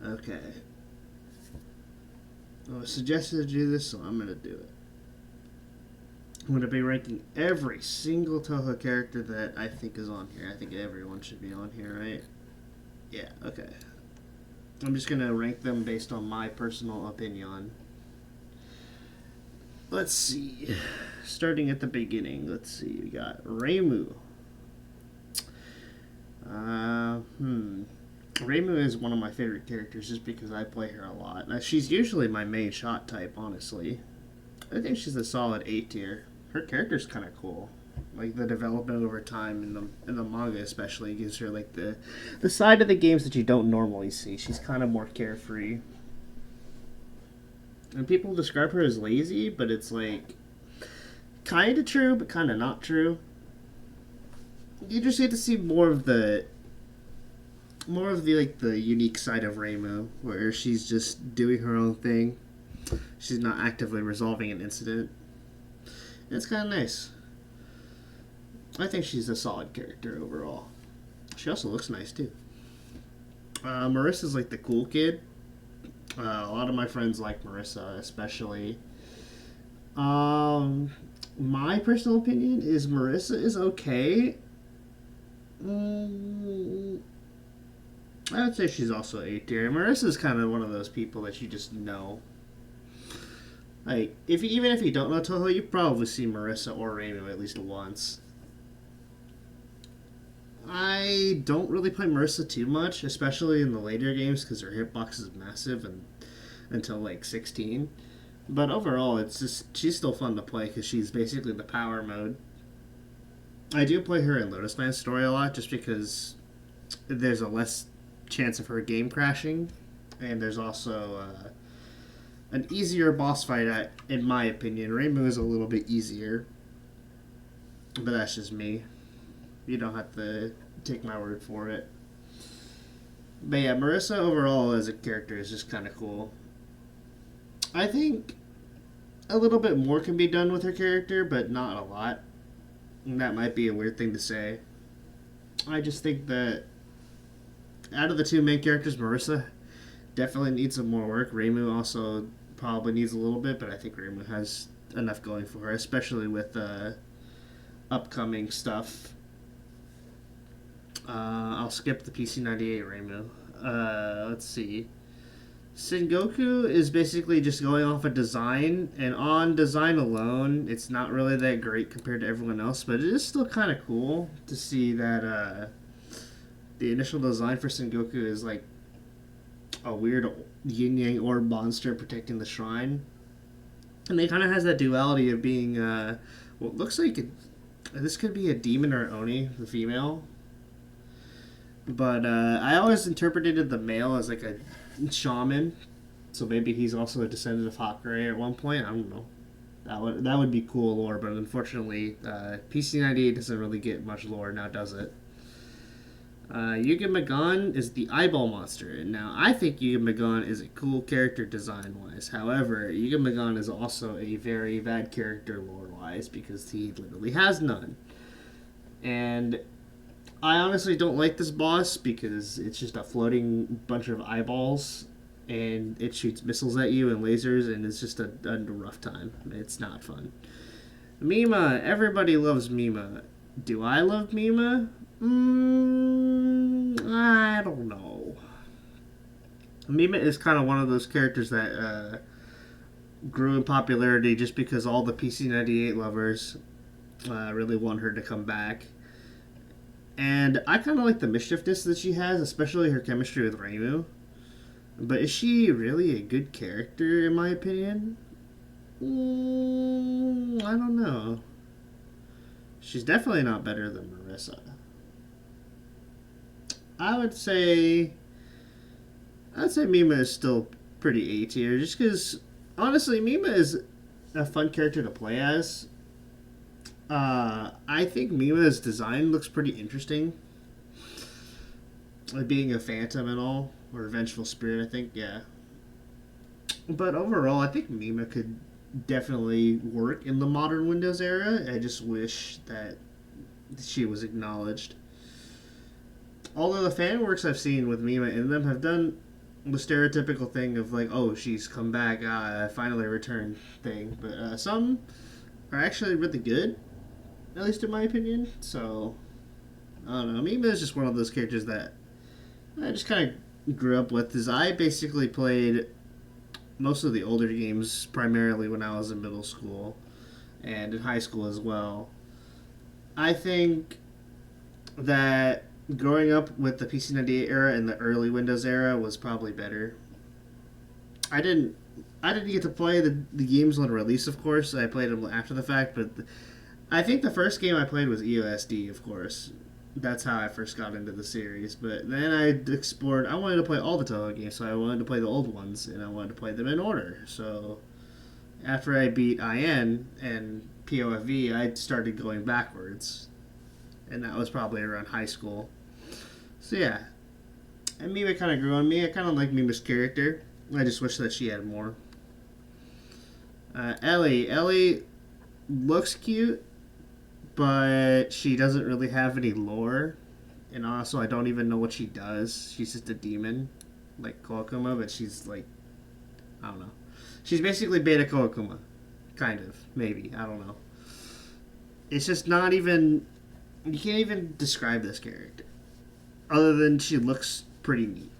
Okay. I was suggested to do this, so I'm gonna do it. I'm gonna be ranking every single Touhou character that I think is on here. I think everyone should be on here, right? Yeah, okay. I'm just gonna rank them based on my personal opinion. Let's see. Starting at the beginning, let's see. We got Reimu. Reimu is one of my favorite characters just because I play her a lot. Now, she's usually my main shot type, honestly. I think she's a solid A tier. Her character's kind of cool. Like the development over time in the manga, especially, gives her like the side of the games that you don't normally see. She's kind of more carefree, and people describe her as lazy, but it's like kind of true, but kind of not true. You just get to see more of the like the unique side of Reimu, where she's just doing her own thing. She's not actively resolving an incident. And it's kind of nice. I think she's a solid character overall. She also looks nice too. Marissa's like the cool kid. A lot of my friends like Marissa, especially. My personal opinion is Marissa is okay. I would say she's also A tier. Marissa's kind of one of those people that you just know. Like, even if you don't know Touhou, you've probably seen Marissa or Reimu at least once. I don't really play Marissa too much, especially in the later games, because her hitbox is massive and until like 16. But overall, it's just she's still fun to play because she's basically the power mode. I do play her in Lotus Land Story a lot just because there's a less chance of her game crashing, and there's also an easier boss fight, in my opinion. Reimu is a little bit easier, but that's just me. You don't have to take my word for it. But yeah, Marissa overall as a character is just kind of cool. I think a little bit more can be done with her character, but not a lot. And that might be a weird thing to say. I just think that out of the two main characters, Marissa definitely needs some more work. Reimu also probably needs a little bit, but I think Reimu has enough going for her, especially with upcoming stuff. I'll skip the PC98 Reimu. Let's see. Sengoku is basically just going off of design, and on design alone, it's not really that great compared to everyone else, but it is still kind of cool to see that the initial design for Sengoku is like a weird yin-yang orb monster protecting the shrine. And it kind of has that duality of being, what looks like this could be a demon or Oni, the female. But I always interpreted the male as like a shaman, so maybe he's also a descendant of Hakurei at one point. I don't know. That would be cool lore, but unfortunately, PC98 doesn't really get much lore now, does it? Yugen Magon is the eyeball monster. Now, I think Yugen Magon is a cool character design-wise. However, Yugen Magon is also a very bad character lore-wise because he literally has none. And I honestly don't like this boss because it's just a floating bunch of eyeballs and it shoots missiles at you and lasers, and it's just a rough time. It's not fun. Mima, everybody loves Mima. Do I love Mima? I don't know. Mima is kind of one of those characters that grew in popularity just because all the PC98 lovers really want her to come back. And I kind of like the mischievousness that she has, especially her chemistry with Reimu. But is she really a good character, in my opinion? I don't know. She's definitely not better than Marissa. I'd say Mima is still pretty A tier, just because honestly, Mima is a fun character to play as. I think Mima's design looks pretty interesting, like being a phantom and all, or a vengeful spirit. I think, yeah. But overall, I think Mima could definitely work in the modern Windows era. I just wish that she was acknowledged. Although the fan works I've seen with Mima in them have done the stereotypical thing of like, oh, she's come back, finally returned thing. But some are actually really good, at least in my opinion. So I don't know. Mima is just one of those characters that I just kind of grew up with. Is I basically played most of the older games primarily when I was in middle school and in high school as well. I think that growing up with the PC 98 era and the early Windows era was probably better. I didn't I didn't get to play the games on release, of course. I played them after the fact, but I think the first game I played was EOSD, of course. That's how I first got into the series. But then I explored. I wanted to play all the Touhou games, so I wanted to play the old ones, and I wanted to play them in order. So after I beat IN and POFV, I started going backwards, and that was probably around high school. So yeah, and Mima kind of grew on me. I kind of like Mima's character. I just wish that she had more. Ellie looks cute, but she doesn't really have any lore. And also, I don't even know what she does. She's just a demon, like Koakuma, but she's like, I don't know. She's basically Beta Koakuma, kind of, maybe. I don't know. It's just not even. You can't even describe this character, other than she looks pretty neat.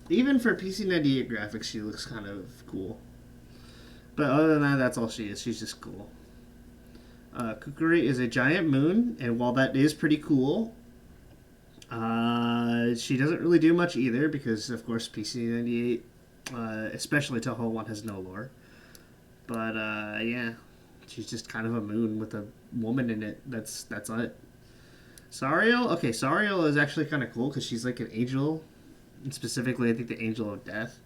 Even for PC 98 graphics, she looks kind of cool. But other than that, that's all she is. She's just cool. Kukuri is a giant moon, and while that is pretty cool, she doesn't really do much either because, of course, PC 98, especially Touhou 1, has no lore. But yeah, she's just kind of a moon with a woman in it. That's it. Sariel, okay, Sariel is actually kind of cool because she's like an angel, and specifically, I think the Angel of Death,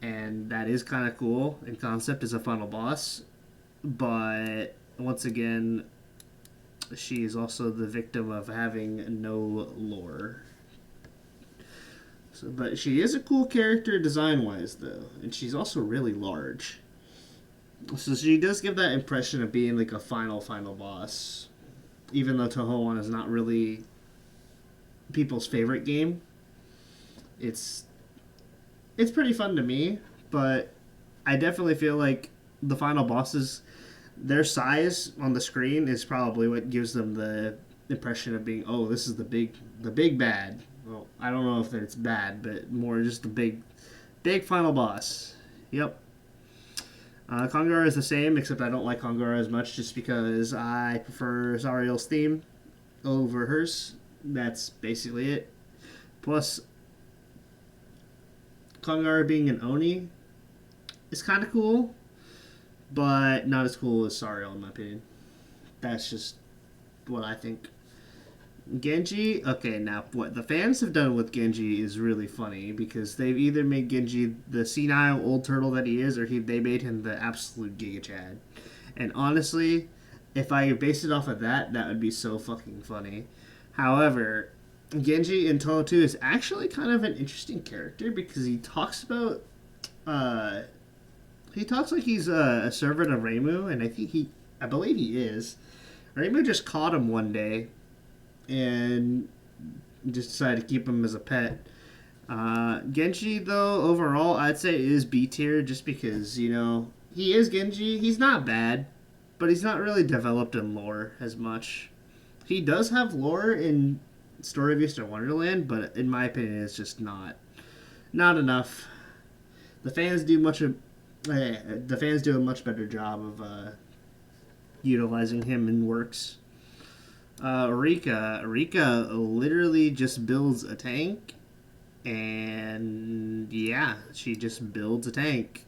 and that is kind of cool in concept as a final boss. But once again, she is also the victim of having no lore. So, but she is a cool character design-wise, though, and she's also really large. So she does give that impression of being like a final boss, even though Touhou 1 is not really people's favorite game. It's pretty fun to me, but I definitely feel like the final bosses, their size on the screen is probably what gives them the impression of being, oh, this is the big bad. Well, I don't know if it's bad, but more just the big final boss. Yep. Kongara is the same, except I don't like Kongara as much just because I prefer Zariel's theme over hers. That's basically it. Plus, Kongara being an Oni is kind of cool, but not as cool as Sariel in my opinion. That's just what I think. Genji, okay, now what the fans have done with Genji is really funny because they've either made Genji the senile old turtle that he is, or they made him the absolute Giga Chad. And honestly, if I base it off of that, that would be so fucking funny. However, Genji in Touhou 2 is actually kind of an interesting character because he talks about, he talks like he's a servant of Reimu, and I believe he is. Reimu just caught him one day and just decided to keep him as a pet. Genji, though, overall, I'd say is B tier just because, you know, he is Genji. He's not bad, but he's not really developed in lore as much. He does have lore in Story of Eastern Wonderland, but in my opinion, it's just not enough. The fans do a much better job of utilizing him in works. Rika literally just builds a tank, and yeah, she just builds a tank.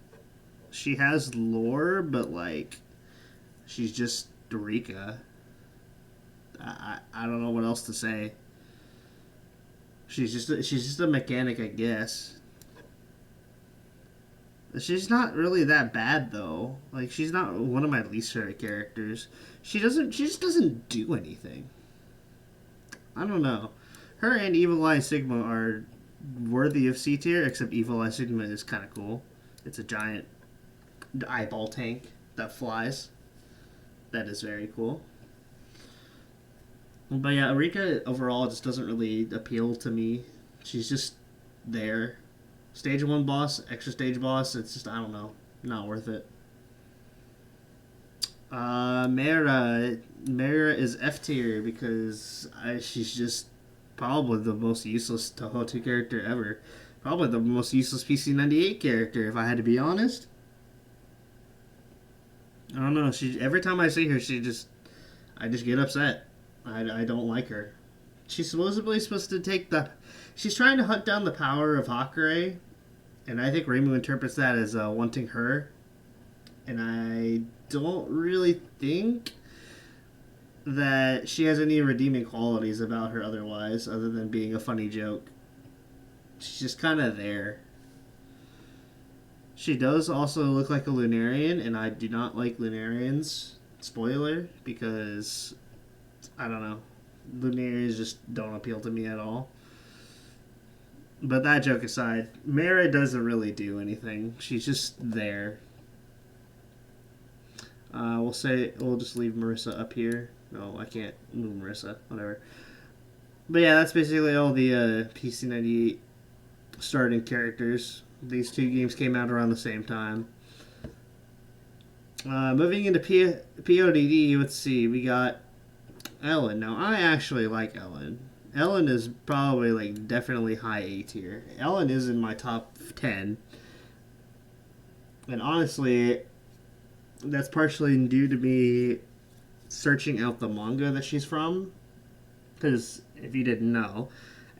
She has lore, but like, she's just Rika. I don't know what else to say. She's just a mechanic, I guess. She's not really that bad though. Like, she's not one of my least favorite characters. She just doesn't do anything. I don't know. Her and Evil Eye Sigma are worthy of C tier, except Evil Eye Sigma is kind of cool. It's a giant eyeball tank that flies. That is very cool. But yeah, Rika overall just doesn't really appeal to me. She's just there. Stage 1 boss, extra stage boss, it's just, I don't know. Not worth it. Mera. Mera is F tier because she's just probably the most useless Touhou 2 character ever. Probably the most useless PC98 character, if I had to be honest. I don't know. She every time I see her, I just get upset. I don't like her. She's supposedly supposed to take the. She's trying to hunt down the power of Hakurei, and I think Reimu interprets that as wanting her. And I don't really think that she has any redeeming qualities about her otherwise, other than being a funny joke. She's just kind of there. She does also look like a Lunarian, and I do not like Lunarians. Spoiler, because I don't know. Lunarians just don't appeal to me at all. But that joke aside, Mera doesn't really do anything. She's just there. We'll just leave Marissa up here. No, I can't move Marissa. Whatever. But yeah, that's basically all the PC98 starting characters. These two games came out around the same time. Moving into PODD, let's see. We got Ellen. Now, I actually like Ellen. Ellen is probably like definitely high A tier. Ellen is in my top 10. And honestly, that's partially due to me searching out the manga that she's from. Because if you didn't know,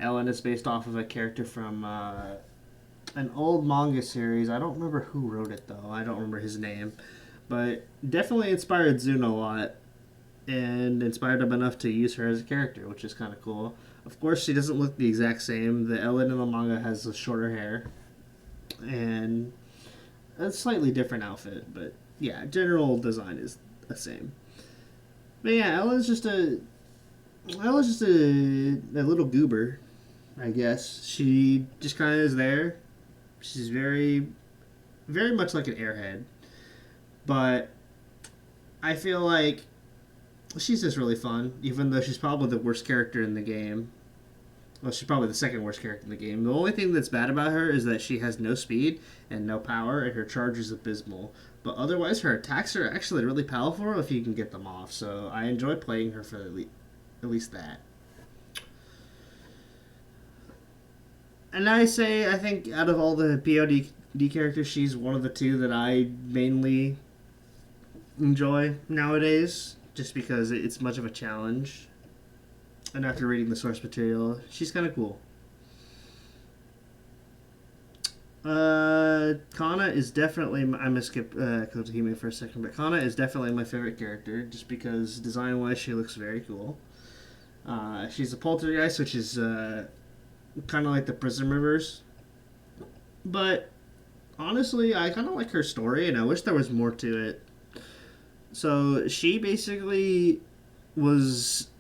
Ellen is based off of a character from an old manga series. I don't remember who wrote it, though. I don't remember his name. But definitely inspired Zune a lot. And inspired him enough to use her as a character, which is kind of cool. Of course, she doesn't look the exact same. The Ellen in the manga has the shorter hair. And a slightly different outfit, but yeah, general design is the same. But yeah, Ellen's just a little goober, I guess. She just kind of is there. She's very, very much like an airhead, but I feel like she's just really fun, even though she's probably the worst character in the game. Well, she's probably the second worst character in the game. The only thing that's bad about her is that she has no speed and no power, and her charge is abysmal. But otherwise, her attacks are actually really powerful if you can get them off. So I enjoy playing her for at least that. And I think out of all the POD characters, she's one of the two that I mainly enjoy nowadays, just because it's much of a challenge. And after reading the source material, she's kind of cool. Kana is definitely... I'm going to skip Kotohime for a second, but Kana is definitely my favorite character, just because design-wise she looks very cool. She's a poltergeist, which is kind of like the Prism Reverse. But honestly, I kind of like her story, and I wish there was more to it. So she basically was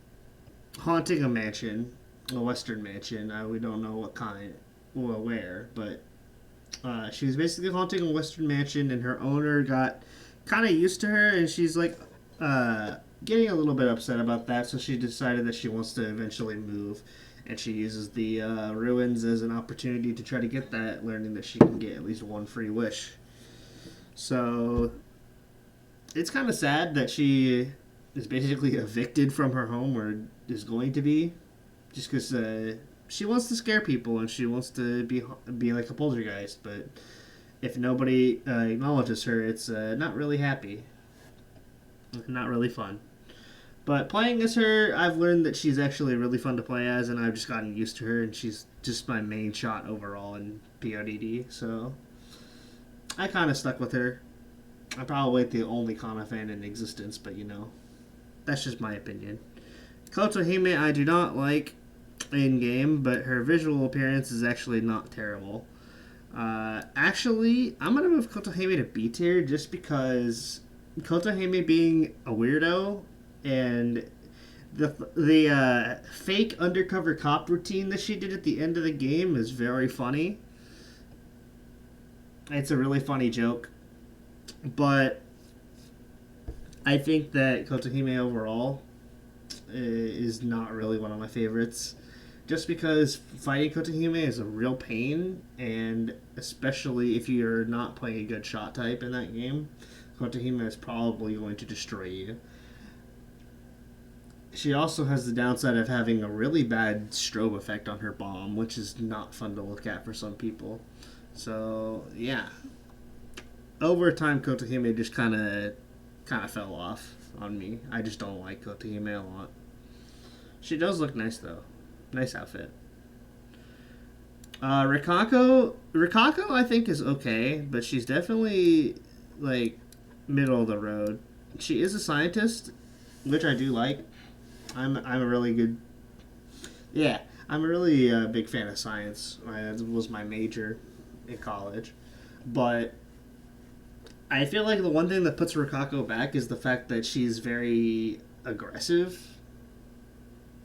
haunting a mansion, a western mansion. We don't know what kind, well, where, but she was basically haunting a western mansion, and her owner got kind of used to her, and she's like getting a little bit upset about that, so she decided that she wants to eventually move, and she uses the ruins as an opportunity to try to get that, learning that she can get at least one free wish. So it's kind of sad that she is basically evicted from her home, or is going to be, just because she wants to scare people and she wants to be like a poltergeist. But if nobody acknowledges her, it's not really happy, not really fun. But playing as her, I've learned that she's actually really fun to play as, and I've just gotten used to her, and she's just my main shot overall in PODD. So I kind of stuck with her. I'm probably the only Kana fan in existence, but that's just my opinion. Kotohime I do not like in-game, but her visual appearance is actually not terrible. Actually, I'm going to move Kotohime to B tier just because Kotohime being a weirdo and the fake undercover cop routine that she did at the end of the game is very funny. It's a really funny joke. But I think that Kotohime overall is not really one of my favorites. just because fighting Kotahime is a real pain, and especially if you're not playing a good shot type in that game, Kotahime is probably going to destroy you. She also has the downside of having a really bad strobe effect on her bomb, which is not fun to look at for some people. So yeah, over time, Kotahime just kind of fell off on me. I just don't like Kotahime a lot. She does look nice though. Nice outfit. Rikako, I think is okay, but she's definitely like middle of the road. She is a scientist, which I do like. I'm a really good. Yeah, I'm a really big fan of science. That was my major in college, but I feel like the one thing that puts Rikako back is the fact that she's very aggressive,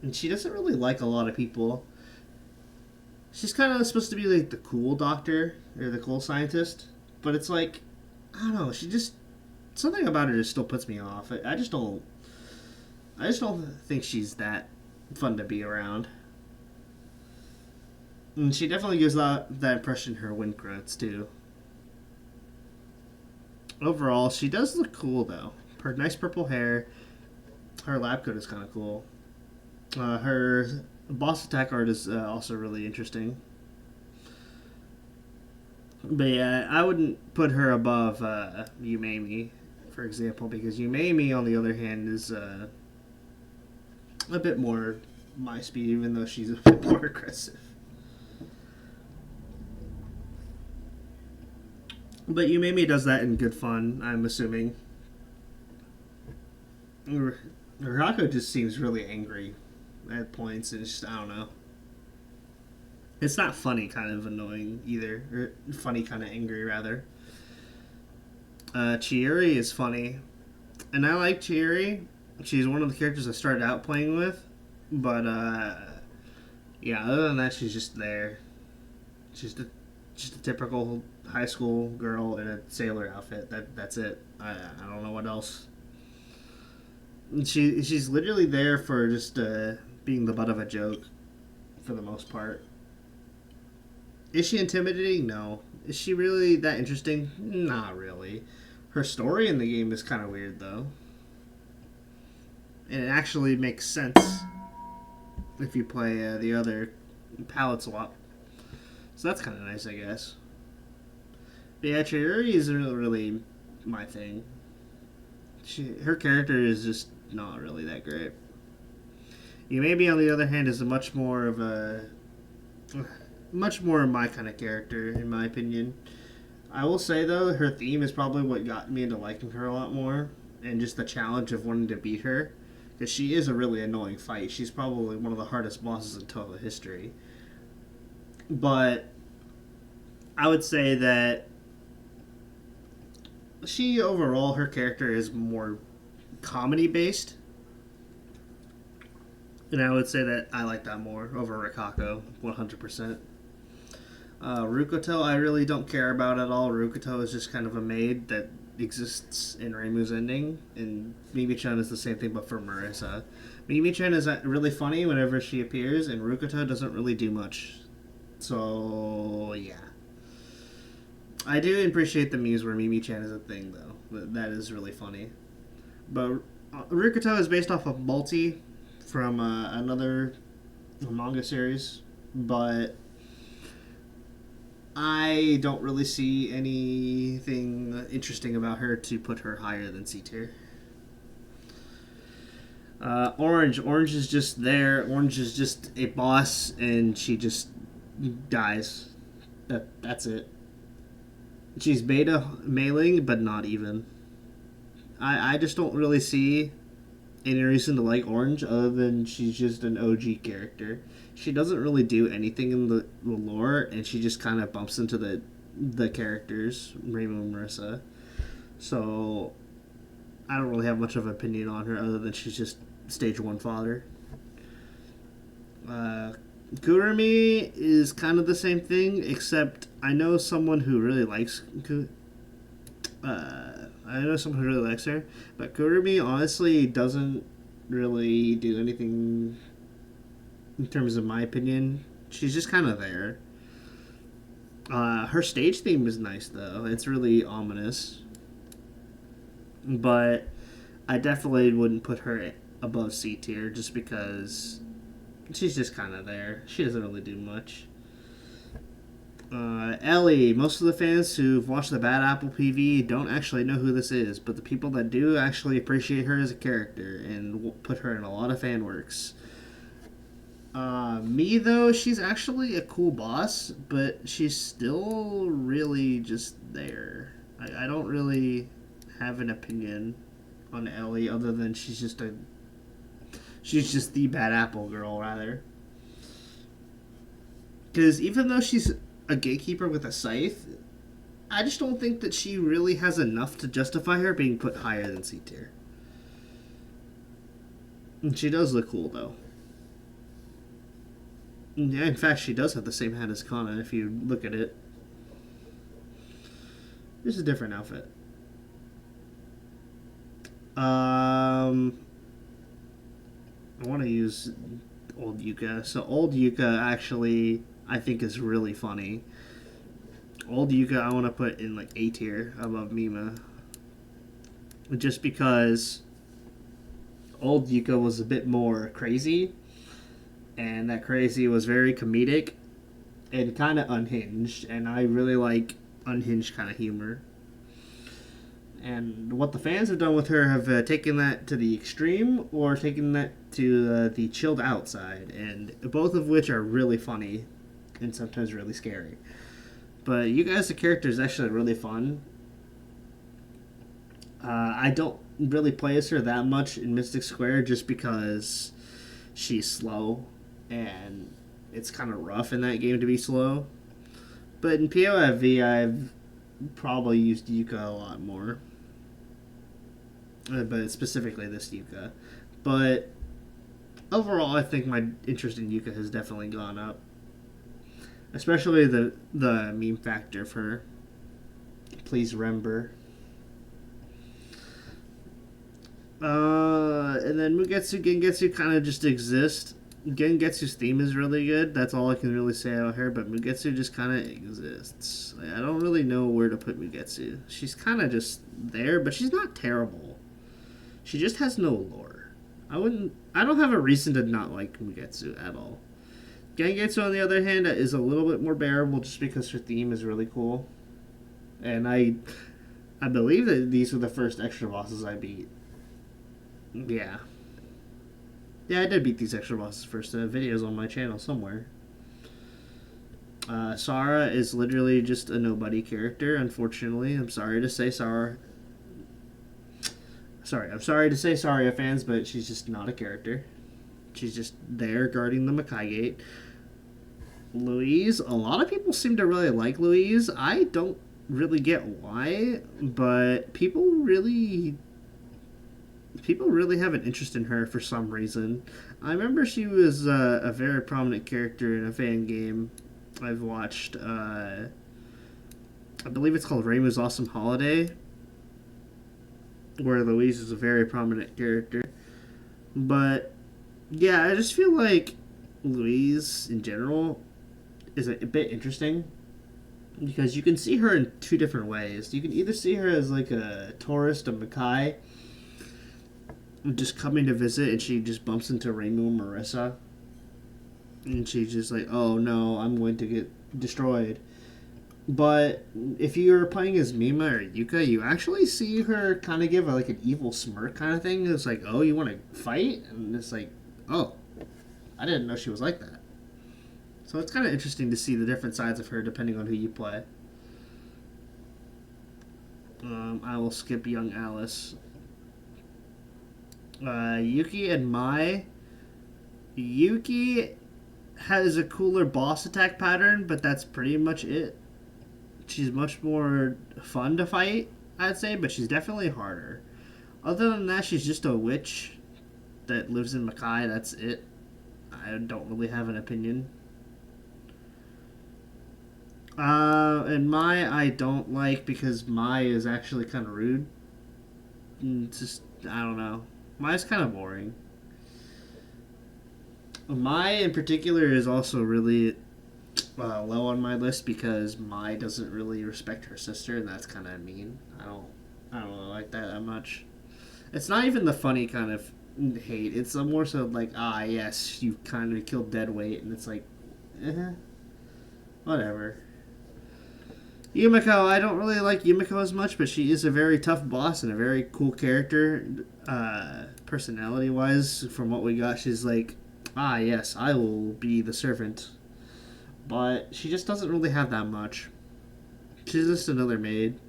and she doesn't really like a lot of people. She's kind of supposed to be like the cool doctor or the cool scientist, but it's like I don't know. She just something about her just still puts me off. I just don't. I just don't think she's that fun to be around. And she definitely gives that impression in her wind growths too. Overall, she does look cool though. Her nice purple hair, her lab coat is kind of cool. Her boss attack art is also really interesting. But yeah, I wouldn't put her above Yumemi, for example, because Yumemi, on the other hand, is a bit more my speed, even though she's a bit more aggressive. But Yumemi does that in good fun, I'm assuming. Rako just seems really angry at points, and it's just, I don't know. It's not funny, kind of annoying either. Or funny, kind of angry, rather. Chieri is funny. And I like Chieri. She's one of the characters I started out playing with. But, yeah, other than that, she's just there. She's just a typical high school girl in a sailor outfit. That's it. I don't know what else. She's literally there for just being the butt of a joke for the most part. Is she intimidating? No. Is she really that interesting? Not really. Her story in the game is kind of weird though, and it actually makes sense if you play the other palette swap. So that's kind of nice, I guess. But yeah, Chihuri isn't really my thing. Her character is just not really that great. Maybe on the other hand is much more my kind of character, in my opinion. I will say though, her theme is probably what got me into liking her a lot more, and just the challenge of wanting to beat her, because she is a really annoying fight. She's probably one of the hardest bosses in Touhou history. But I would say that she overall, her character is more comedy based, and I would say that I like that more over Rikako, 100%. Rukoto, I really don't care about at all. Rukoto is just kind of a maid that exists in Reimu's ending, and Mimi-chan is the same thing, but for Marisa. Mimi-chan is really funny whenever she appears, and Rukoto doesn't really do much. So, yeah. I do appreciate the muse where Mimi-chan is a thing, though. That is really funny. But Rukoto is based off of Multi from another manga series, but I don't really see anything interesting about her to put her higher than C tier. Orange is just there. Orange is just a boss, and she just dies. That's it. She's beta mailing, but not even. I just don't really see any reason to like Orange other than she's just an OG character. She doesn't really do anything in the lore, and she just kind of bumps into the characters, Reimu and Marisa. So I don't really have much of an opinion on her other than she's just stage 1 fodder. Kurumi is kind of the same thing, except I know someone who really likes her, but Kurumi honestly doesn't really do anything in terms of my opinion. She's just kind of there. Her stage theme is nice though. It's really ominous, but I definitely wouldn't put her above C tier just because she's just kind of there. She doesn't really do much. Ellie. Most of the fans who've watched the Bad Apple PV don't actually know who this is, but the people that do actually appreciate her as a character and put her in a lot of fan works. Me though, she's actually a cool boss, but she's still really just there. I don't really have an opinion on Ellie other than she's just the Bad Apple girl rather. Because even though she's a gatekeeper with a scythe, I just don't think that she really has enough to justify her being put higher than C tier. And she does look cool though. Yeah, in fact, she does have the same hat as Kana if you look at it. Just a different outfit. I want to use old Yuka. So old Yuka actually, I think, is really funny. Old Yuka, I want to put in like A tier above Mima, just because old Yuka was a bit more crazy, and that crazy was very comedic and kind of unhinged, and I really like unhinged kind of humor. And what the fans have done with her have taken that to the extreme or taken that to the chilled out side, and both of which are really funny and sometimes really scary. But you guys, the character is actually really fun. I don't really play as her that much in Mystic Square just because she's slow and it's kind of rough in that game to be slow. But in POFV, I've probably used Yuka a lot more. But specifically this Yuka. But overall, I think my interest in Yuka has definitely gone up. Especially the meme factor of her. Please remember. And then Mugetsu Gengetsu kind of just exist. Gengetsu's theme is really good. That's all I can really say about her. But Mugetsu just kind of exists. I don't really know where to put Mugetsu. She's kind of just there, but she's not terrible. She just has no lore. I don't have a reason to not like Mugetsu at all. Gengetsu, on the other hand, is a little bit more bearable just because her theme is really cool. And I believe that these were the first extra bosses I beat. Yeah. Yeah, I did beat these extra bosses first. Videos on my channel somewhere. Sarah is literally just a nobody character, unfortunately. I'm sorry to say Sarah. I'm sorry to say Saria fans, but she's just not a character. She's just there guarding the Makai Gate. Louise, a lot of people seem to really like Louise. I don't really get why, but people really have an interest in her for some reason. I remember she was a very prominent character in a fan game I've watched. I believe it's called Reimu's Awesome Holiday, where Louise is a very prominent character. But yeah, I just feel like Louise in general is a bit interesting because you can see her in two different ways. You can either see her as like a tourist, a Makai, just coming to visit, and she just bumps into Reimu and Marissa, and she's just like, oh no, I'm going to get destroyed. But if you're playing as Mima or Yuka, you actually see her kind of give like an evil smirk kind of thing. It's like, oh, you want to fight? And it's like, oh, I didn't know she was like that. So it's kind of interesting to see the different sides of her depending on who you play. I will skip Young Alice. Yuki and Mai. Yuki has a cooler boss attack pattern, but that's pretty much it. She's much more fun to fight, I'd say, but she's definitely harder. Other than that, she's just a witch that lives in Makai. That's it. I don't really have an opinion. And Mai I don't like because Mai is actually kind of rude. It's just, I don't know. Mai's kind of boring. Mai in particular is also really low on my list because Mai doesn't really respect her sister, and that's kind of mean. I don't really like that much. It's not even the funny kind of hate. It's a more so like, ah, yes, you kind of killed dead weight, and it's like, whatever. Yumiko, I don't really like Yumiko as much, but she is a very tough boss and a very cool character, personality wise. From what we got, she's like, ah, yes, I will be the servant, but she just doesn't really have that much. She's just another maid.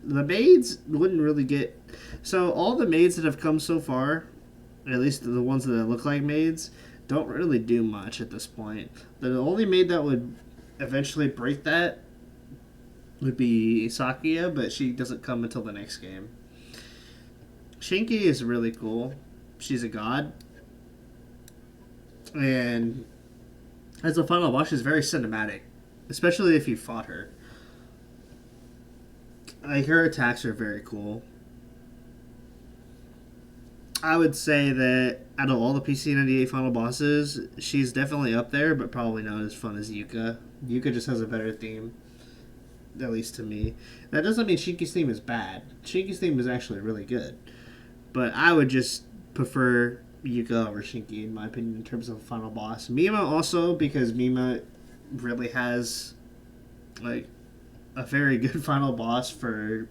The maids wouldn't really get. So all the maids that have come so far, at least the ones that look like maids, don't really do much at this point. The only maid that would eventually break that would be Sakia, but she doesn't come until the next game. Shinki is really cool. She's a god. And as a final boss, she's very cinematic, especially if you fought her. Like, her attacks are very cool. I would say that out of all the PC98 final bosses, she's definitely up there, but probably not as fun as Yuka. Yuka just has a better theme, at least to me. That doesn't mean Shinki's theme is bad. Shinki's theme is actually really good. But I would just prefer Yuka over Shinki, in my opinion, in terms of a final boss. Mima also, because Mima really has, like, a very good final boss for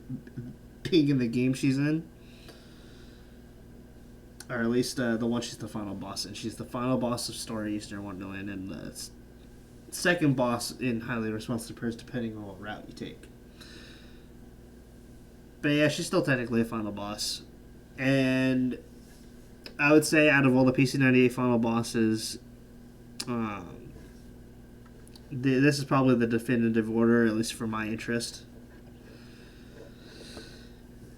being in the game she's in. Or at least the one she's the final boss in. She's the final boss of Story Eastern Wonderland and the second boss in Highly Responsive Purse, depending on what route you take. But yeah, she's still technically a final boss. And I would say out of all the PC98 final bosses, this is probably the definitive order, at least for my interest.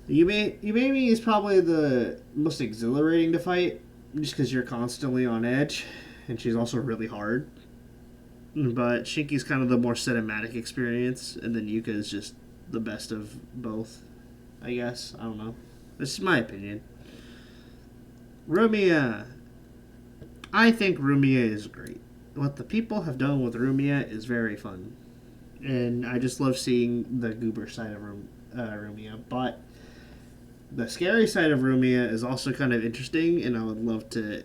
Yumemi is probably the most exhilarating to fight, just because you're constantly on edge, and she's also really hard. But Shinki's kind of the more cinematic experience, and then Yuka is just the best of both, I guess. I don't know. This is my opinion. Rumia. I think Rumia is great. What the people have done with Rumia is very fun. And I just love seeing the goober side of Rumia. But the scary side of Rumia is also kind of interesting, and I would love to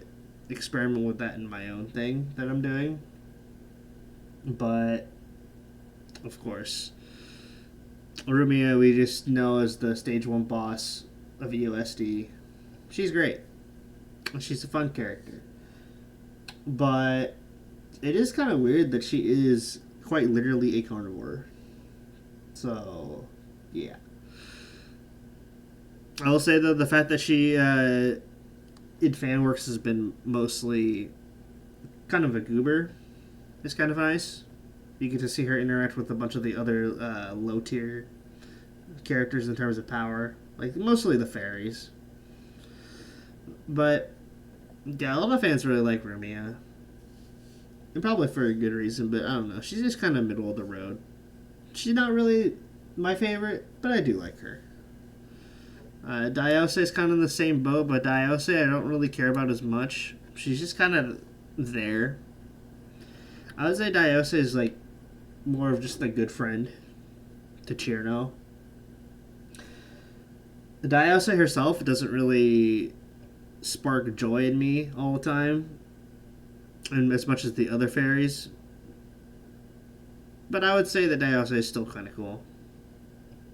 experiment with that in my own thing that I'm doing. But, of course, Rumia we just know as the Stage 1 boss of EOSD. She's great. She's a fun character. But it is kind of weird that she is quite literally a carnivore. So, yeah. I will say, though, the fact that she, in FanWorks, has been mostly kind of a goober is kind of nice. You get to see her interact with a bunch of the other low-tier characters in terms of power. Like, mostly the fairies. But, yeah, a lot of fans really like Rumia. And probably for a good reason, but I don't know. She's just kind of middle of the road. She's not really my favorite, but I do like her. Diose is kind of in the same boat, but Diose I don't really care about as much. She's just kind of there. I would say Diose is like more of just a good friend to Chirno. Diose herself doesn't really spark joy in me all the time, and as much as the other fairies. But I would say that Diose is still kind of cool.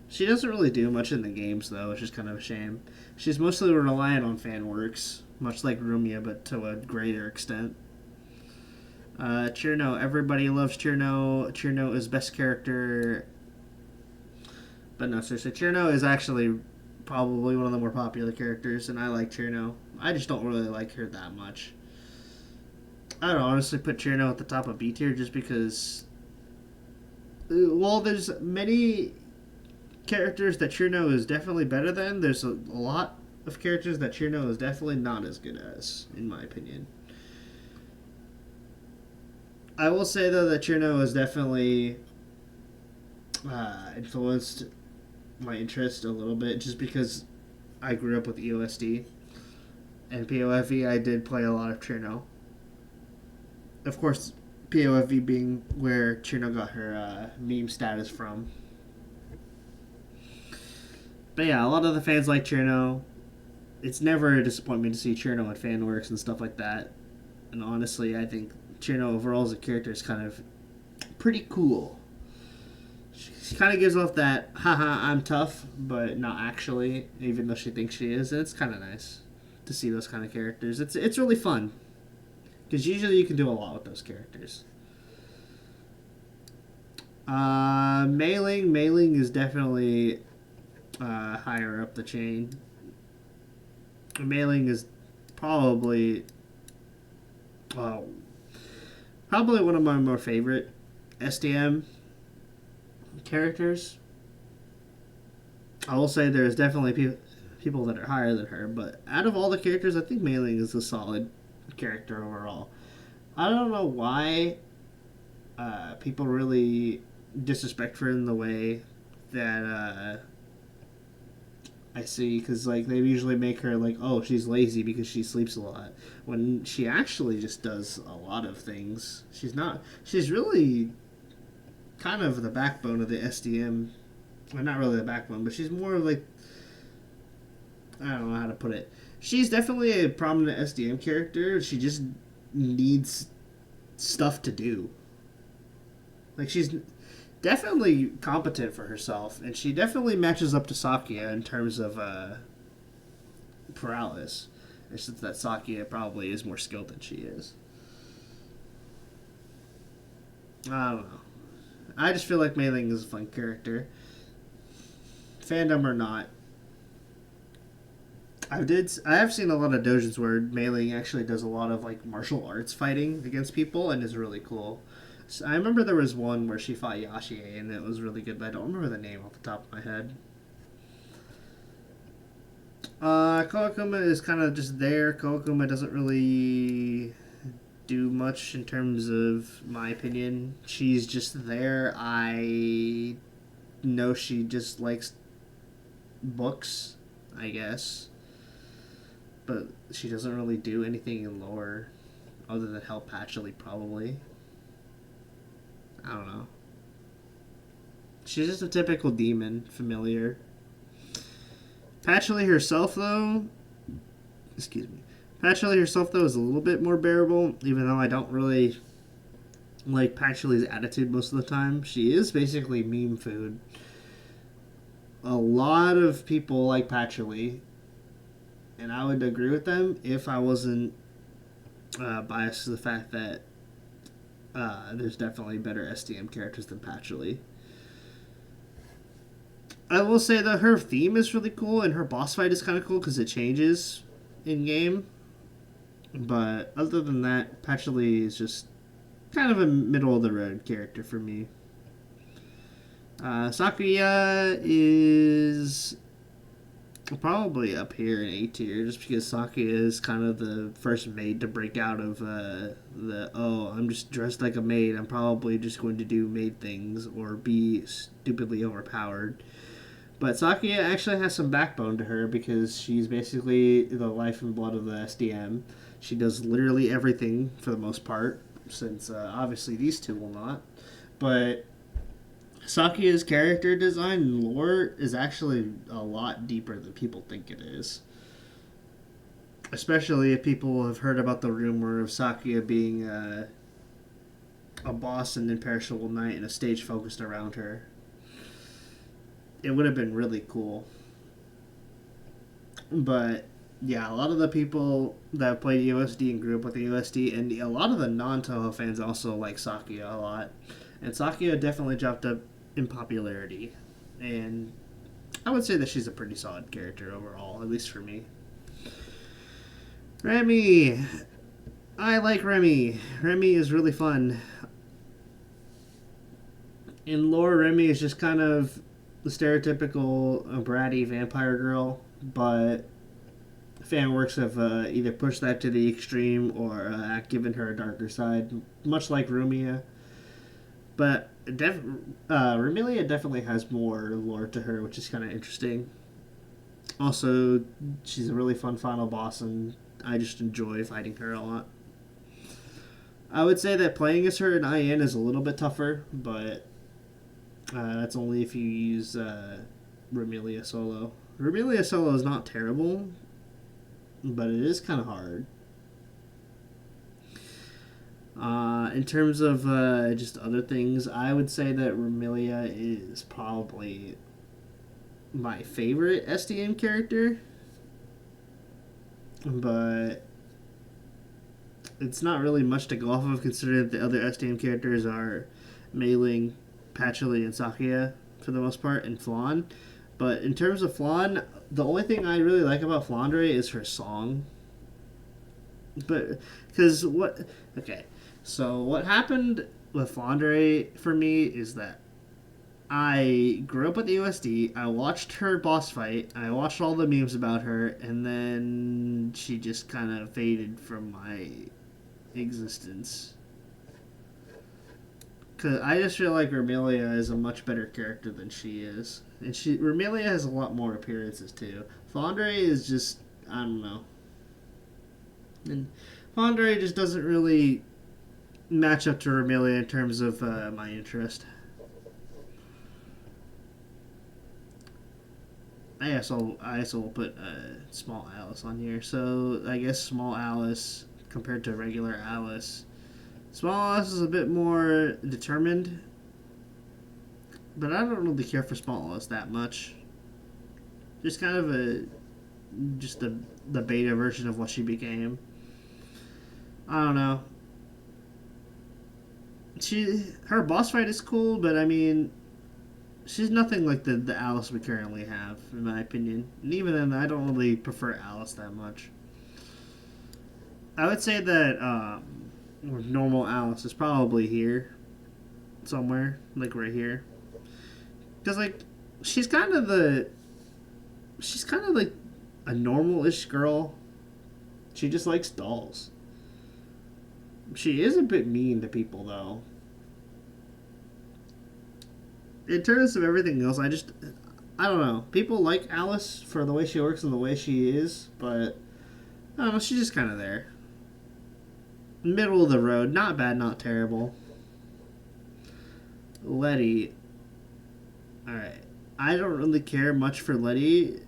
She doesn't really do much in the games, though, which is kind of a shame. She's mostly reliant on FanWorks, much like Rumia, but to a greater extent. Chirno. Everybody loves Chirno. Chirno is best character. But no, seriously, Chirno is actually probably one of the more popular characters, and I like Chirno. I just don't really like her that much. I would honestly put Chirno at the top of B tier just because, well, there's many characters that Chirno is definitely better than. There's a lot of characters that Chirno is definitely not as good as, in my opinion. I will say, though, that Chirno has definitely influenced my interest a little bit, just because I grew up with EOSD and POFE. I did play a lot of Chirno, Of course, POV being where Chino got her meme status from. But yeah, a lot of the fans like Chino. It's never a disappointment to see Chino at fan works and stuff like that. And honestly, I think Chino overall as a character is kind of pretty cool. She kind of gives off that, haha, I'm tough, but not actually, even though she thinks she is. And it's kind of nice to see those kind of characters. It's really fun. Because usually you can do a lot with those characters. Mailing is definitely higher up the chain. Mailing is probably, well, probably one of my more favorite SDM characters. I will say there's definitely people that are higher than her, but out of all the characters, I think Mailing is a solid character overall. I don't know why people really disrespect her in the way that I see, because like they usually make her like, oh, she's lazy because she sleeps a lot, when she actually just does a lot of things. She's really kind of the backbone of the SDM. Well, not really the backbone, but she's more like, I don't know how to put it. She's definitely a prominent SDM character. She just needs stuff to do. Like, she's definitely competent for herself, and she definitely matches up to Sakuya in terms of paralysis. It's just that Sakuya probably is more skilled than she is. I don't know. I just feel like Mei Ling is a fun character. Fandom or not, I have seen a lot of dojins where Mei Ling actually does a lot of like martial arts fighting against people and is really cool. So I remember there was one where she fought Yashie and it was really good, but I don't remember the name off the top of my head. Kawakuma is kind of just there. Kawakuma doesn't really do much in terms of my opinion. She's just there. I know she just likes books, I guess. But she doesn't really do anything in lore other than help Patchouli, probably. I don't know. She's just a typical demon, familiar. Patchouli herself, though... Excuse me. Patchouli herself, though, is a little bit more bearable, even though I don't really like Patchouli's attitude most of the time. She is basically meme food. A lot of people like Patchouli, and I would agree with them if I wasn't biased to the fact that there's definitely better SDM characters than Patchouli. I will say that her theme is really cool, and her boss fight is kind of cool because it changes in game. But other than that, Patchouli is just kind of a middle of the road character for me. Sakuya is probably up here in A tier, just because Sakuya is kind of the first maid to break out of I'm just dressed like a maid, I'm probably just going to do maid things or be stupidly overpowered. But Sakuya actually has some backbone to her because she's basically the life and blood of the SDM. She does literally everything for the most part, since obviously these two will not. But Sakuya's character design and lore is actually a lot deeper than people think it is. Especially if people have heard about the rumor of Sakuya being a boss in Imperishable Night and a stage focused around her. It would have been really cool. But yeah, a lot of the people that played USD and grew up with the USD, and a lot of the non-Touhou fans also like Sakuya a lot. And Sakuya definitely dropped up in popularity. And I would say that she's a pretty solid character overall, at least for me. Remy! I like Remy. Remy is really fun. In lore, Remy is just kind of the stereotypical bratty vampire girl, but fan works have either pushed that to the extreme or given her a darker side, much like Rumia. But Rumelia definitely has more lore to her, which is kind of interesting. Also, she's a really fun final boss, and I just enjoy fighting her a lot. I would say that playing as her in IN is a little bit tougher, but that's only if you use Remilia solo. Remilia solo is not terrible, but it is kind of hard. In terms of just other things, I would say that Remilia is probably my favorite SDM character, but it's not really much to go off of considering that the other SDM characters are Mei Ling, Patchouli, and Sakuya for the most part, and Flan. But in terms of Flan, the only thing I really like about Flandre is her song. But, because what. Okay, so what happened with Flandre for me is that I grew up with the USD, I watched her boss fight, I watched all the memes about her, and then she just kind of faded from my existence. Cause I just feel like Remilia is a much better character than she is, and Remilia has a lot more appearances too. Flandre is just, I don't know, and Flandre just doesn't really match up to Remilia in terms of my interest. I also will put Small Alice on here. So I guess Small Alice compared to regular Alice, Small Alice is a bit more determined, but I don't really care for Small Alice that much. Just kind of the beta version of what she became. I don't know. Her boss fight is cool, but I mean, she's nothing like the Alice we currently have, in my opinion. And even then, I don't really prefer Alice that much. I would say that normal Alice is probably here somewhere, like right here, because like she's kind of like a normal-ish girl. She just likes dolls. She is a bit mean to people, though. In terms of everything else, I don't know. People like Alice for the way she works and the way she is, but I don't know, she's just kind of there. Middle of the road. Not bad, not terrible. Letty. Alright. I don't really care much for Letty,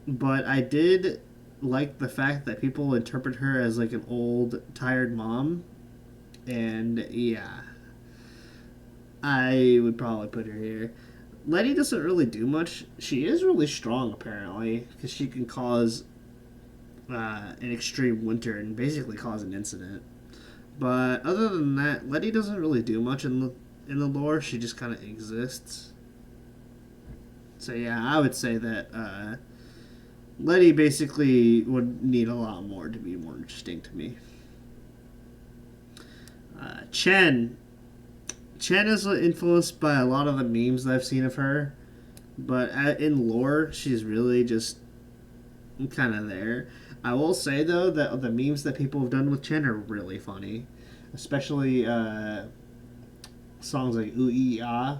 but I did like the fact that people interpret her as like an old, tired mom. And yeah, I would probably put her here. Letty doesn't really do much. She is really strong, apparently, because she can cause an extreme winter and basically cause an incident. But other than that, Letty doesn't really do much in the lore. She just kind of exists. So yeah, I would say that Letty basically would need a lot more to be more interesting to me. Chen. Chen is influenced by a lot of the memes that I've seen of her, but in lore, she's really just kind of there. I will say, though, that the memes that people have done with Chen are really funny, especially songs like Ooh Ee Ah.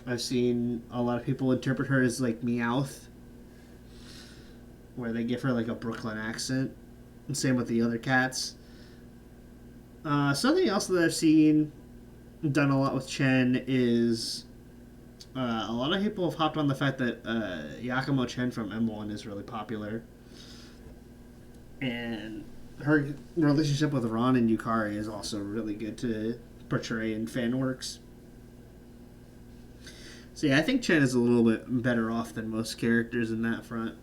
I've seen a lot of people interpret her as like Meowth, where they give her like a Brooklyn accent, and same with the other cats. Something else that I've seen done a lot with Chen is a lot of people have hopped on the fact that Yakumo Chen from M1 is really popular. And her relationship with Ron and Yukari is also really good to portray in fan works. So yeah, I think Chen is a little bit better off than most characters in that front.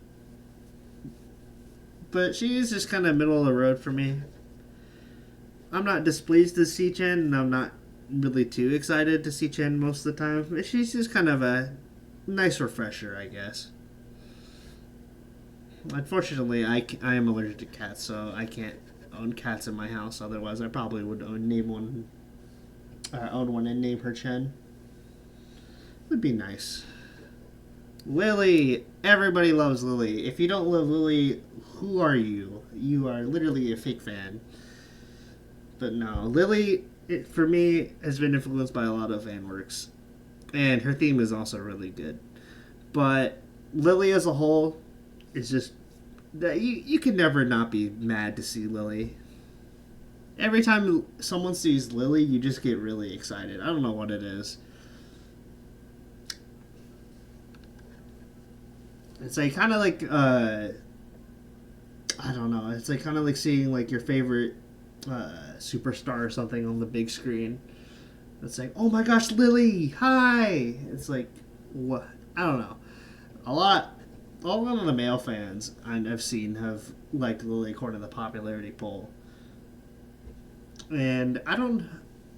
But she is just kind of middle of the road for me. I'm not displeased to see Chen, and I'm not really too excited to see Chen most of the time. But she's just kind of a nice refresher, I guess. Unfortunately, I am allergic to cats, so I can't own cats in my house. Otherwise, I probably would own one and name her Chen. Would be nice. Lily. Everybody loves Lily. If you don't love Lily, who are you? You are literally a fake fan. But no, Lily, for me, has been influenced by a lot of fan works. And her theme is also really good. But Lily as a whole is just... You can never not be mad to see Lily. Every time someone sees Lily, you just get really excited. I don't know what it is. It's like kind of like I don't know. It's like kind of like seeing like your favorite superstar or something on the big screen. It's like, oh my gosh, Lily, hi. It's like, what? I don't know. A lot. All of the male fans I've seen have liked Lily according to the popularity poll, and I don't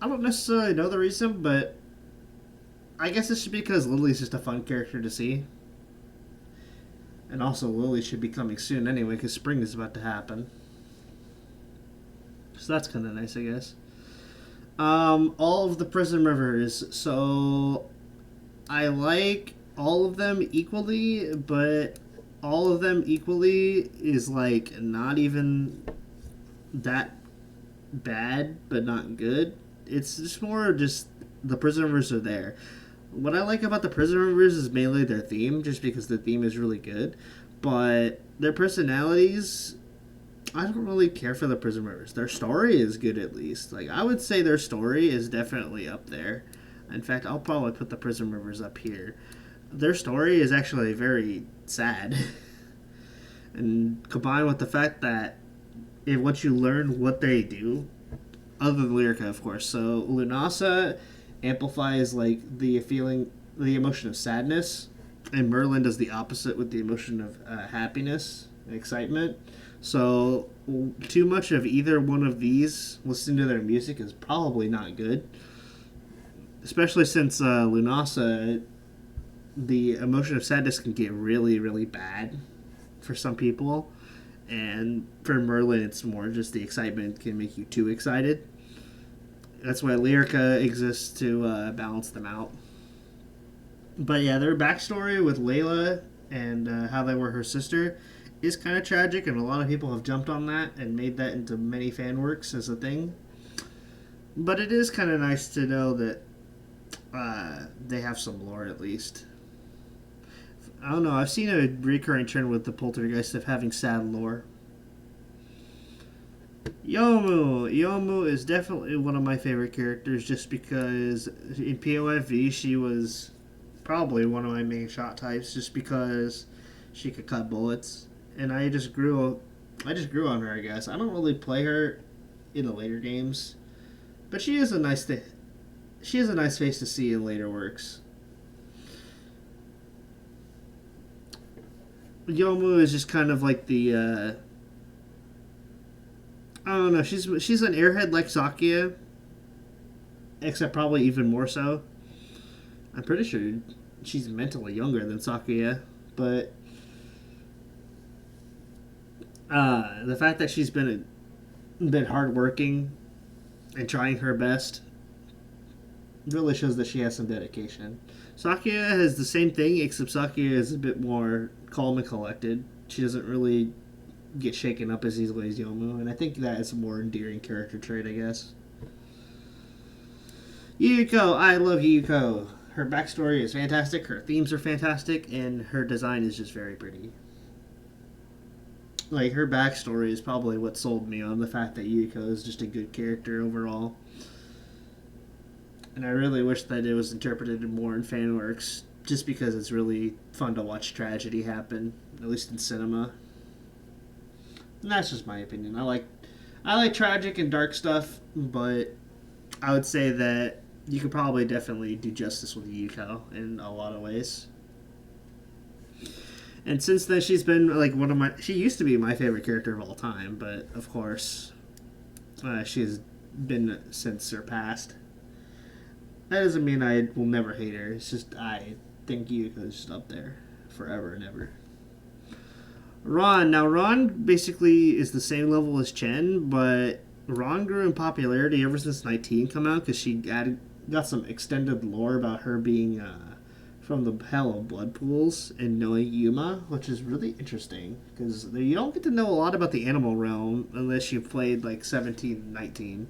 necessarily know the reason, but I guess it's just because Lily's just a fun character to see. And also, Lily should be coming soon anyway, because spring is about to happen. So that's kind of nice, I guess. All of the Prison Rivers. So I like all of them equally, but all of them equally is like not even that bad, but not good. It's just more just the Prison Rivers are there. What I like about the Prison Rivers is mainly their theme, just because the theme is really good. But their personalities, I don't really care for the Prison Rivers. Their story is good at least. Like I would say their story is definitely up there. In fact, I'll probably put the Prison Rivers up here. Their story is actually very sad. And combined with the fact that once you learn what they do, other than Lyrica, of course. So Lunasa amplifies like the feeling, the emotion of sadness, and Merlin does the opposite with the emotion of happiness and excitement. So too much of either one of these, listening to their music, is probably not good. Especially since Lunasa, the emotion of sadness can get really, really bad for some people. And for Merlin, it's more just the excitement can make you too excited. That's why Lyrica exists to balance them out. But yeah, their backstory with Layla and how they were her sister is kind of tragic, and a lot of people have jumped on that and made that into many fan works as a thing. But it is kind of nice to know that they have some lore at least. I don't know. I've seen a recurring trend with the Poltergeist of having sad lore. Yomu is definitely one of my favorite characters just because in POFV she was probably one of my main shot types just because she could cut bullets, and I just grew on her, I guess. I don't really play her in the later games, but she is a nice face to see in later works. Yomu is just kind of like the I don't know. She's an airhead like Sakuya, except probably even more so. I'm pretty sure she's mentally younger than Sakuya, but the fact that she's been hardworking and trying her best really shows that she has some dedication. Sakuya has the same thing, except Sakuya is a bit more calm and collected. She doesn't really get shaken up as easily as Yomu, and I think that is a more endearing character trait, I guess. Yuko, I love Yuko. Her backstory is fantastic, her themes are fantastic, and her design is just very pretty. Like, her backstory is probably what sold me on the fact that Yuko is just a good character overall. And I really wish that it was interpreted more in fan works, just because it's really fun to watch tragedy happen, at least in cinema. And that's just my opinion. I like tragic and dark stuff, but I would say that you could probably definitely do justice with Yuko in a lot of ways. And since then, she's been like she used to be my favorite character of all time, but of course, she has been since surpassed. That doesn't mean I will never hate her. It's just I think Yuko is just up there forever and ever. Ron. Now, Ron basically is the same level as Chen, but Ron grew in popularity ever since 19 come out because she got some extended lore about her being from the hell of blood pools and knowing Yuma, which is really interesting because you don't get to know a lot about the animal realm unless you've played like 17 and 19.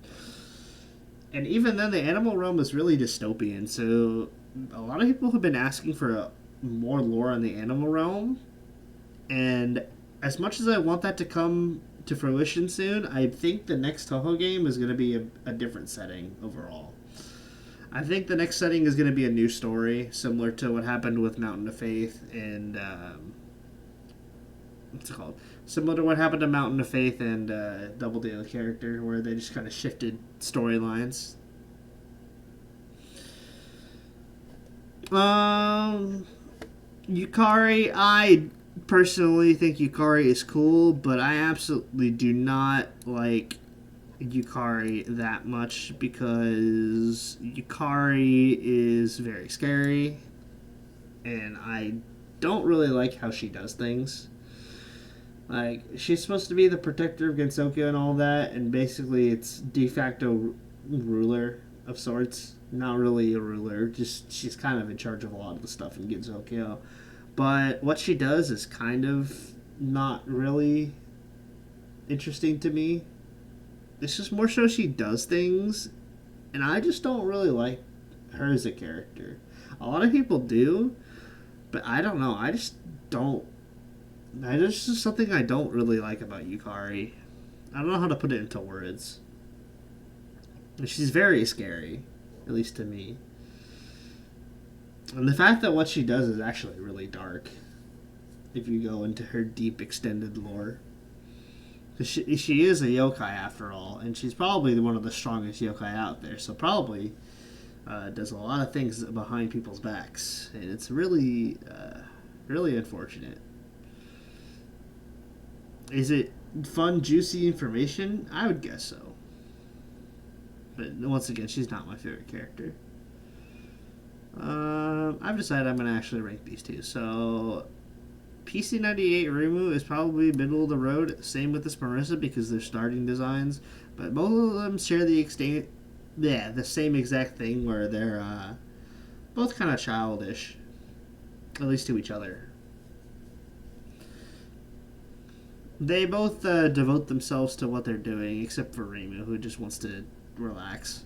And even then, the animal realm is really dystopian, so a lot of people have been asking for more lore on the animal realm. And as much as I want that to come to fruition soon, I think the next Touhou game is going to be a different setting overall. I think the next setting is going to be a new story, similar to what happened with Mountain of Faith and what's it called? Similar to what happened to Mountain of Faith and Double Daily Character, where they just kind of shifted storylines. Yukari, I personally think Yukari is cool, but I absolutely do not like Yukari that much because Yukari is very scary, and I don't really like how she does things. Like, she's supposed to be the protector of Gensokyo and all that, and basically it's de facto ruler of sorts. Not really a ruler, just she's kind of in charge of a lot of the stuff in Gensokyo. But what she does is kind of not really interesting to me. It's just more so she does things, and I just don't really like her as a character. A lot of people do, but I don't know. I just don't. There's just something I don't really like about Yukari. I don't know how to put it into words. She's very scary, at least to me. And the fact that what she does is actually really dark, if you go into her deep extended lore. Because she is a yokai after all, and she's probably one of the strongest yokai out there, so probably does a lot of things behind people's backs. And it's really, really unfortunate. Is it fun, juicy information? I would guess so. But once again, she's not my favorite character. I've decided I'm going to actually rank these two. So, PC98 Rimu is probably middle of the road. Same with this Marissa because they're starting designs. But both of them share the same exact thing where they're both kind of childish. At least to each other. They both devote themselves to what they're doing, except for Rimu, who just wants to relax.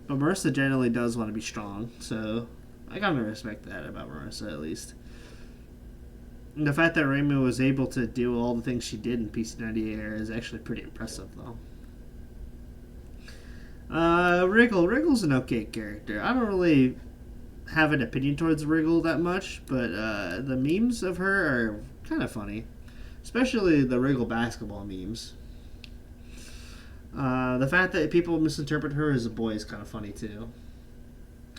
But Marissa generally does want to be strong, so I kind of respect that about Marissa, at least. And the fact that Rimu was able to do all the things she did in PC98 era is actually pretty impressive, though. Wriggle's an okay character. I don't really have an opinion towards Wriggle that much, but the memes of her are kind of funny. Especially the Wriggle basketball memes. The fact that people misinterpret her as a boy is kind of funny, too.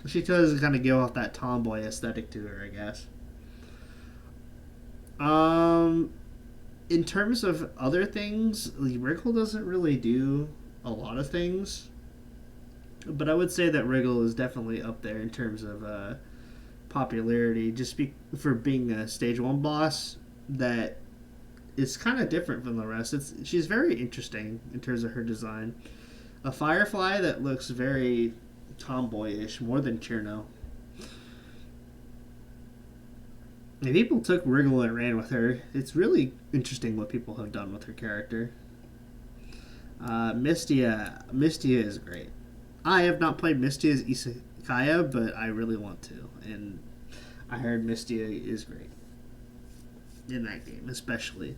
She does kind of give off that tomboy aesthetic to her, I guess. In terms of other things, Wriggle doesn't really do a lot of things. But I would say that Wriggle is definitely up there in terms of popularity, just for being a Stage 1 boss that is kind of different from the rest. She's very interesting in terms of her design. A Firefly that looks very tomboyish, more than Cherno. And people took Wriggle and ran with her. It's really interesting what people have done with her character. Mystia is great. I have not played Mystia's Isekaya, but I really want to. And I heard Mystia is great. In that game, especially.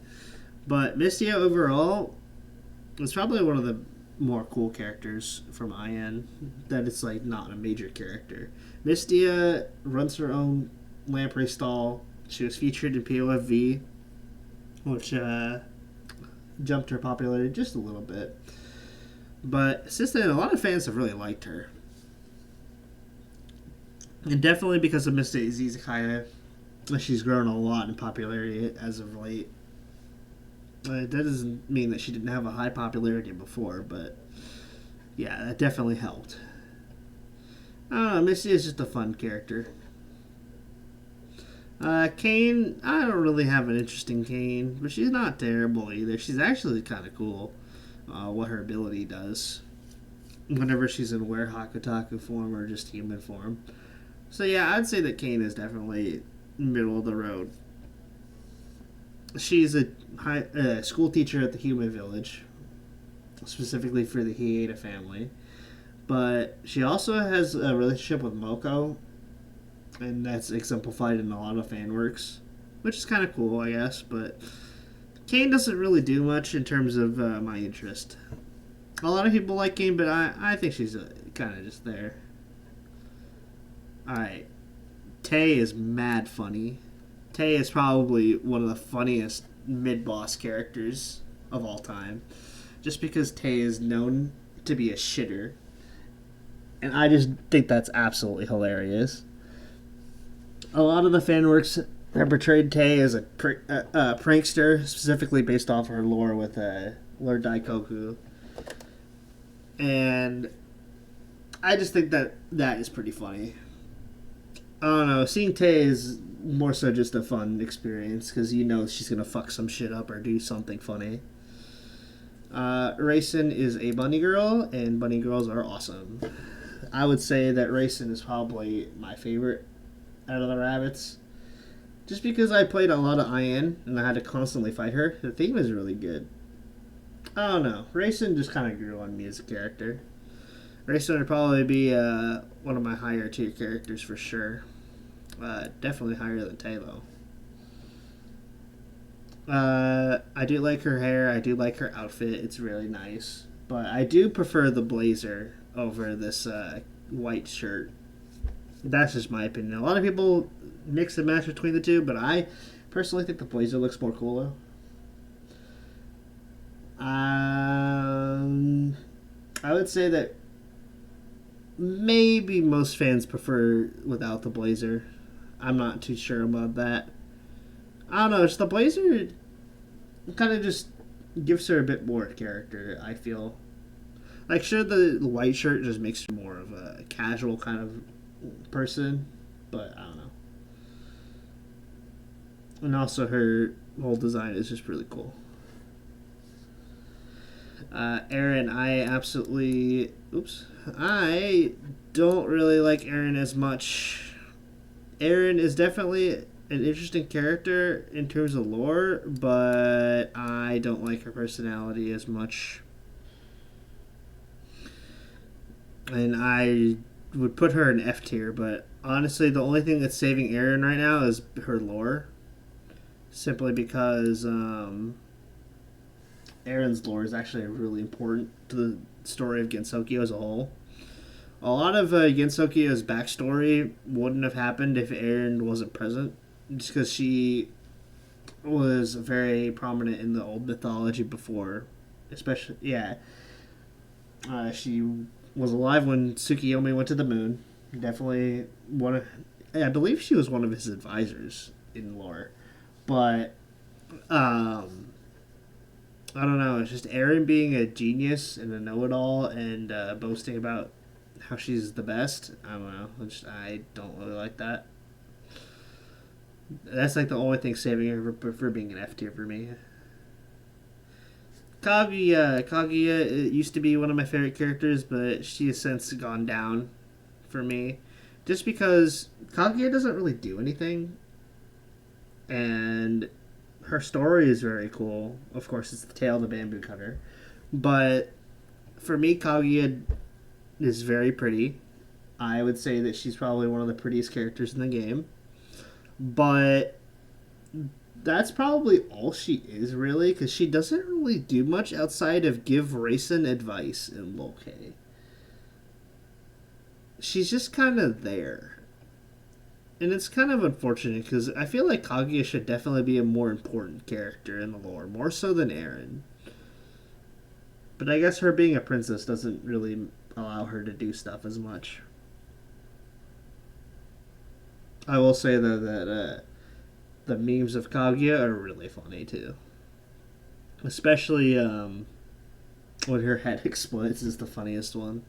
But Mystia overall was probably one of the more cool characters from IN that it's like not a major character. Mystia runs her own lamprey stall. She was featured in POFV, which jumped her popularity just a little bit. But since then, a lot of fans have really liked her. And definitely because of Mystia's Izakaya, she's grown a lot in popularity as of late. That doesn't mean that she didn't have a high popularity before, but yeah, that definitely helped. I don't know, Missy is just a fun character. Kane, I don't really have an interesting Kane, but she's not terrible either. She's actually kind of cool, what her ability does whenever she's in Were Hakutaku form or just human form. So yeah, I'd say that Kane is definitely middle of the road. She's a school teacher at the Human Village, specifically for the Hieda family. But she also has a relationship with Moko, and that's exemplified in a lot of fan works, which is kind of cool, I guess. But Kane doesn't really do much in terms of my interest. A lot of people like Kane, but I think she's kind of just there. Alright. Tay is mad funny. Tay is probably one of the funniest mid boss characters of all time. Just because Tay is known to be a shitter. And I just think that's absolutely hilarious. A lot of the fan works have portrayed Tay as a prankster, specifically based off her lore with Lord Daikoku. And I just think that is pretty funny. I don't know. Seeing Tay is more so just a fun experience because you know she's gonna fuck some shit up or do something funny. Raisin is a bunny girl, and bunny girls are awesome. I would say that Raisin is probably my favorite out of the rabbits. Just because I played a lot of IN and I had to constantly fight her, the theme is really good. I don't know. Raisin just kind of grew on me as a character. Raisin would probably be one of my higher tier characters for sure. Definitely higher than Tay, though. I do like her hair. I do like her outfit. It's really nice. But I do prefer the blazer over this white shirt. That's just my opinion. A lot of people mix and match between the two, but I personally think the blazer looks more cool, though. I would say that maybe most fans prefer without the blazer. I'm not too sure about that. I don't know. It's the blazer kind of just gives her a bit more character, I feel. Like, sure, the white shirt just makes her more of a casual kind of person, but I don't know. And also, her whole design is just really cool. Aaron, I absolutely... Oops. I don't really like Aaron as much. Aaron is definitely an interesting character in terms of lore, but I don't like her personality as much. And I would put her in F tier, but honestly, the only thing that's saving Aaron right now is her lore. Simply because Aaron's lore is actually really important to the story of Gensokyo as a whole. A lot of Gensokyo's backstory wouldn't have happened if Aaron wasn't present, just because she was very prominent in the old mythology before, especially, yeah. She was alive when Tsukiyomi went to the moon. Definitely I believe she was one of his advisors in lore. But, I don't know, it's just Aaron being a genius and a know-it-all and boasting about how she's the best. I don't know. I don't really like that. That's like the only thing saving her for being an F tier for me. Kaguya used to be one of my favorite characters, but she has since gone down for me. Just because Kaguya doesn't really do anything. And her story is very cool. Of course, it's the tale of the bamboo cutter. But for me, Kaguya is very pretty. I would say that she's probably one of the prettiest characters in the game. But that's probably all she is, really, because she doesn't really do much outside of give Raisin advice in Loke. She's just kind of there. And it's kind of unfortunate, because I feel like Kaguya should definitely be a more important character in the lore, more so than Aaron. But I guess her being a princess doesn't really allow her to do stuff as much. I will say, though, that the memes of Kaguya are really funny, too. Especially when her head explodes is the funniest one.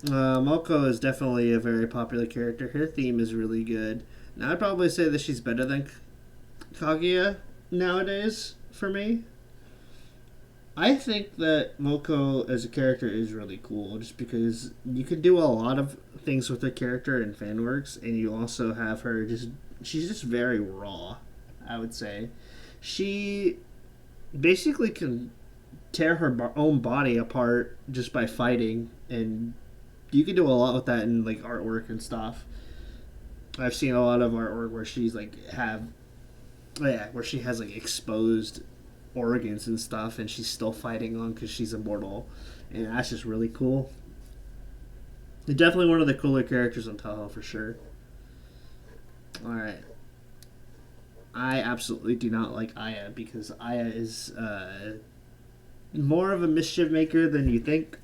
Moko is definitely a very popular character. Her theme is really good. Now, I'd probably say that she's better than Kaguya nowadays, for me. I think that Moko as a character is really cool, just because you can do a lot of things with her character in fanworks, and you also have her she's just very raw, I would say. She basically can tear her own body apart just by fighting, and you can do a lot with that in, like, artwork and stuff. I've seen a lot of artwork where she's, like, have Oh, yeah, where she has like exposed organs and stuff, and she's still fighting on because she's immortal, and that's just really cool. Definitely one of the cooler characters on Touhou for sure. All right, I absolutely do not like Aya because Aya is more of a mischief maker than you think.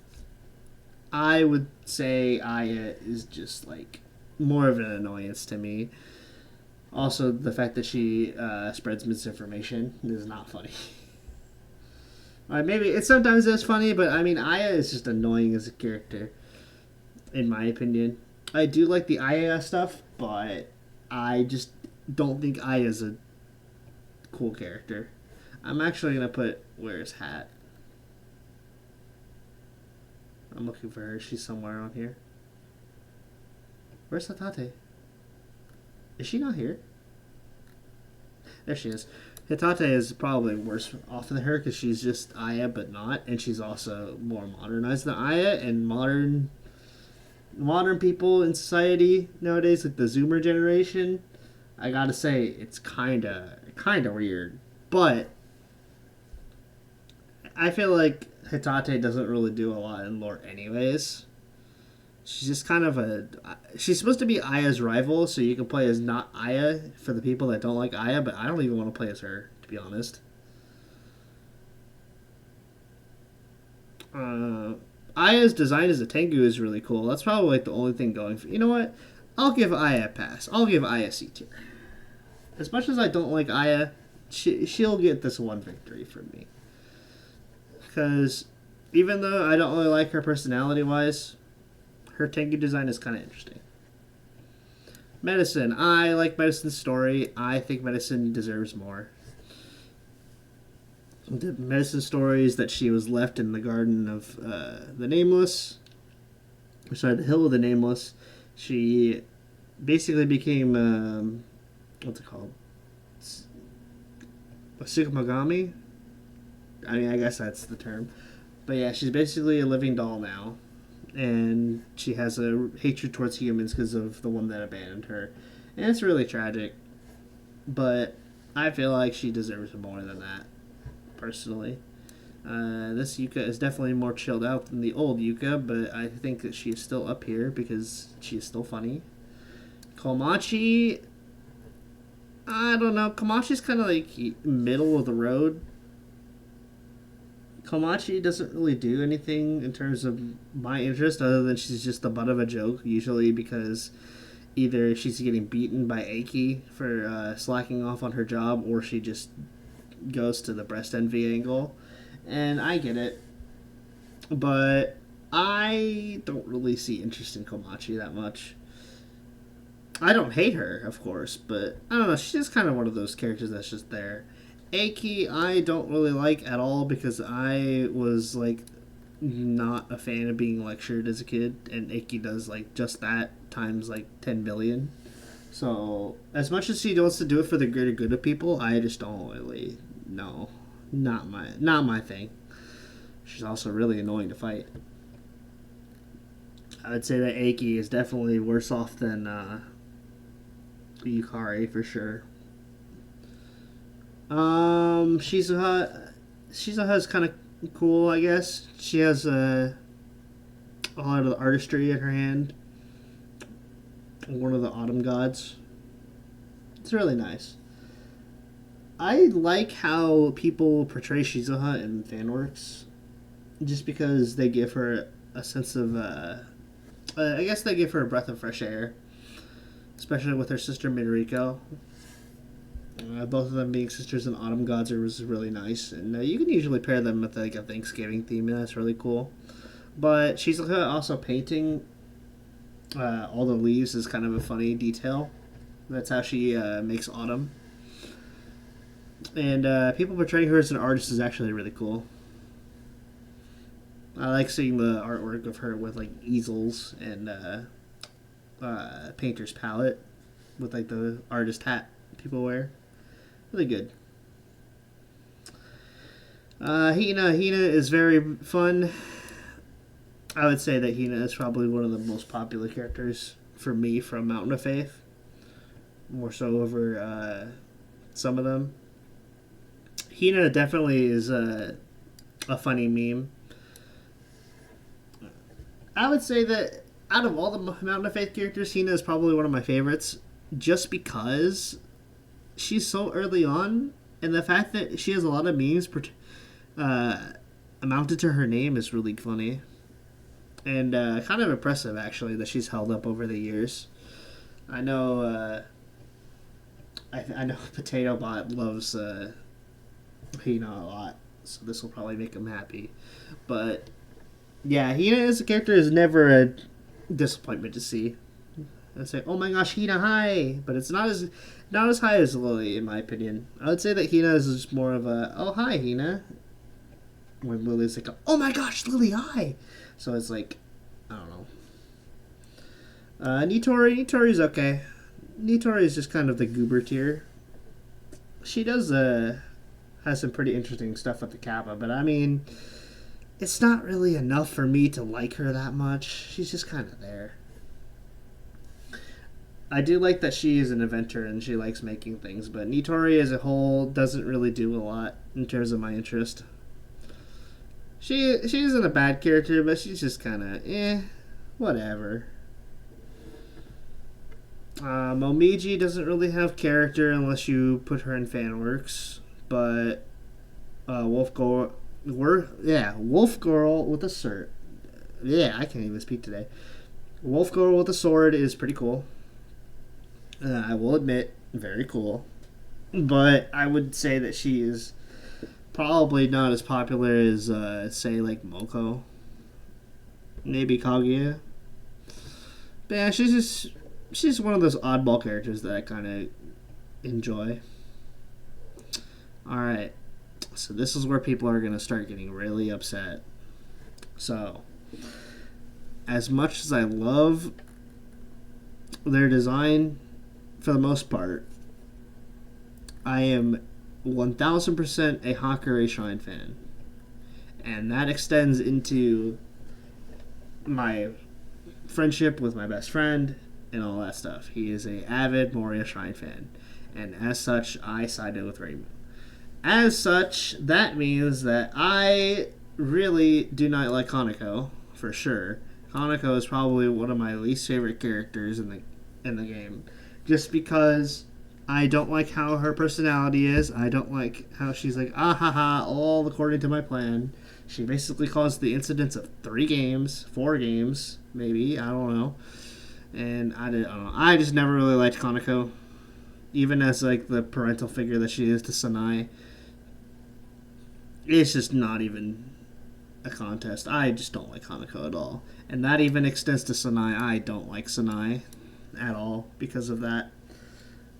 I would say Aya is just like more of an annoyance to me. Also, the fact that she spreads misinformation is not funny. Maybe it sometimes is funny, but I mean, Aya is just annoying as a character, in my opinion. I do like the Aya stuff, but I just don't think Aya is a cool character. I'm actually gonna put Where's Hat. I'm looking for her. She's somewhere on here. Where's Hatate? Is she not here? There she is. Hitate is probably worse off than her because she's just Aya, but not, and she's also more modernized than Aya. And modern people in society nowadays, like the Zoomer generation, I gotta say it's kinda weird. But I feel like Hitate doesn't really do a lot in lore, anyways. She's just kind of a. She's supposed to be Aya's rival, so you can play as not Aya for the people that don't like Aya, but I don't even want to play as her, to be honest. Aya's design as a Tengu is really cool. That's probably like the only thing going for. You know what? I'll give Aya a pass. I'll give Aya C tier. As much as I don't like Aya, she'll get this one victory from me. Because even though I don't really like her personality wise, her Tengu design is kind of interesting. Medicine. I like Medicine's story. I think Medicine deserves more. The Medicine story is that she was left in the Garden of the Nameless. Sorry, the Hill of the Nameless. She basically became, what's it called? A Tsukumagami? I mean, I guess that's the term. But yeah, she's basically a living doll now. And she has a hatred towards humans because of the one that abandoned her. And it's really tragic. But I feel like she deserves more than that, personally. This Yuka is definitely more chilled out than the old Yuka, but I think that she is still up here because she is still funny. Komachi, I don't know. Komachi's kind of like middle of the road. Komachi doesn't really do anything in terms of my interest other than she's just the butt of a joke, usually because either she's getting beaten by Aiki for slacking off on her job or she just goes to the breast envy angle. And I get it. But I don't really see interest in Komachi that much. I don't hate her, of course, but I don't know. She's just kind of one of those characters that's just there. Aiki, I don't really like at all because I was like not a fan of being lectured as a kid, and Aiki does like just that times like 10 billion. So as much as she wants to do it for the greater good of people, I just don't really no, not my thing. She's also really annoying to fight. I would say that Aiki is definitely worse off than Yukari for sure. Shizuha is kind of cool, I guess. She has a lot of artistry in her hand. One of the autumn gods. It's really nice. I like how people portray Shizuha in fan works, just because they give her a sense of, I guess they give her a breath of fresh air, especially with her sister Midoriko. Both of them being sisters in autumn gods was really nice, and you can usually pair them with like a Thanksgiving theme, and that's really cool. But Shizuka also painting all the leaves is kind of a funny detail. That's how she makes autumn. And people portraying her as an artist is actually really cool. I like seeing the artwork of her with like easels and painter's palette with like the artist hat people wear. Really good. Hina is very fun. I would say that Hina is probably one of the most popular characters for me from Mountain of Faith. More so over some of them. Hina definitely is a funny meme. I would say that out of all the Mountain of Faith characters, Hina is probably one of my favorites, just because she's so early on, and the fact that she has a lot of memes uh, amounted to her name is really funny, and kind of impressive actually that she's held up over the years. I know, I know Potato Bot loves Hina a lot, so this will probably make him happy, but yeah, Hina as a character is never a disappointment to see. I say, oh my gosh, Hina, hi! But it's not as high as Lily, in my opinion. I would say that Hina is just more of a, oh hi, Hina. When Lily's like, oh my gosh, Lily, hi! So it's like, I don't know. Nitori's okay. Nitori is just kind of the goober tier. She does has some pretty interesting stuff with the Kappa, but I mean, it's not really enough for me to like her that much. She's just kind of there. I do like that she is an inventor and she likes making things, but Nitori as a whole doesn't really do a lot in terms of my interest. She isn't a bad character, but she's just kind of whatever. Momiji doesn't really have character unless you put her in fan works, but Wolf Girl with a sword. Yeah, I can't even speak today. Wolf Girl with a sword is pretty cool. I will admit, very cool. But I would say that she is probably not as popular as, say, like Moko. Maybe Kaguya. But yeah, she's one of those oddball characters that I kind of enjoy. Alright. So this is where people are going to start getting really upset. So, as much as I love their design, for the most part, I am 1000% a Hakurei Shrine fan. And that extends into my friendship with my best friend and all that stuff. He is a avid Moria Shrine fan. And as such, I sided with Reimu. As such, that means that I really do not like Hanako, for sure. Hanako is probably one of my least favorite characters in the game. Just because I don't like how her personality is. I don't like how she's like, ah ha ha, all according to my plan. She basically caused the incidents of 4 games, maybe, I don't know. And I don't know. I just never really liked Hanako. Even as like the parental figure that she is to Sanai. It's just not even a contest. I just don't like Hanako at all. And that even extends to Sanai. I don't like Sanai at all because of that.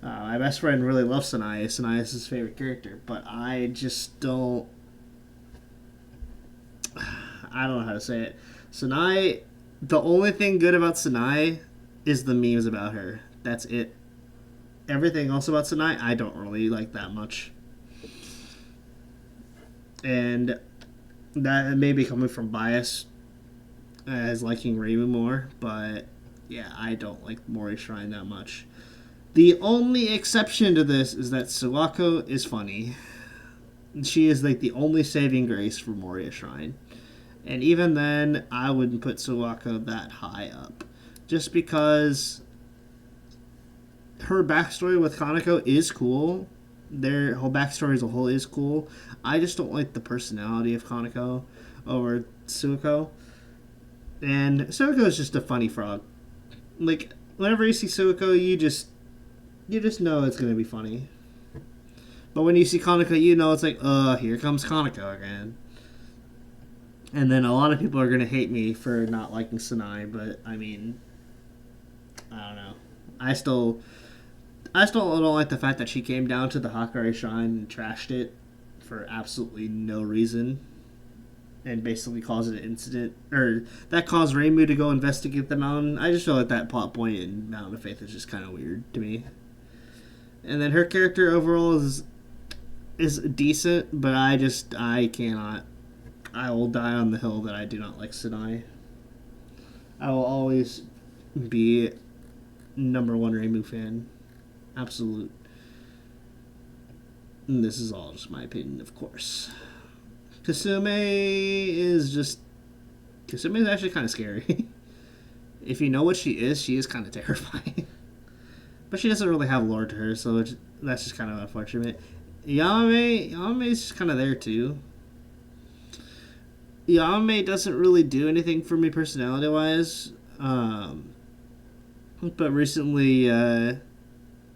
My best friend really loves Sanai. Sanai is his favorite character, but I just don't. I don't know how to say it. Sanai, the only thing good about Sanai is the memes about her. That's it. Everything else about Sanai, I don't really like that much. And that may be coming from bias as liking Reimu more, but yeah, I don't like Mori Shrine that much. The only exception to this is that Suwako is funny. She is like the only saving grace for Moria Shrine. And even then, I wouldn't put Suwako that high up. Just because her backstory with Kaneko is cool. Their whole backstory as a whole is cool. I just don't like the personality of Kaneko over Suwako. And Suwako is just a funny frog. Like, whenever you see Suwako, you just know it's going to be funny. But when you see Kaneko, you know it's like, here comes Kaneko again. And then a lot of people are going to hate me for not liking Sanai, but, I mean, I don't know. I still don't like the fact that she came down to the Hakurei Shrine and trashed it for absolutely no reason. And basically caused an incident. Or that caused Reimu to go investigate the mountain. I just feel like that plot point in Mountain of Faith is just kind of weird to me. And then her character overall is decent, but I cannot. I will die on the hill that I do not like Sanai. I will always be #1 Reimu fan. Absolute. And this is all just my opinion, of course. Kasumi is just. Kasumi is actually kind of scary. If you know what she is kind of terrifying. But she doesn't really have lore to her, so that's just kind of unfortunate. Yamame is just kind of there too. Yamame doesn't really do anything for me personality-wise. But recently,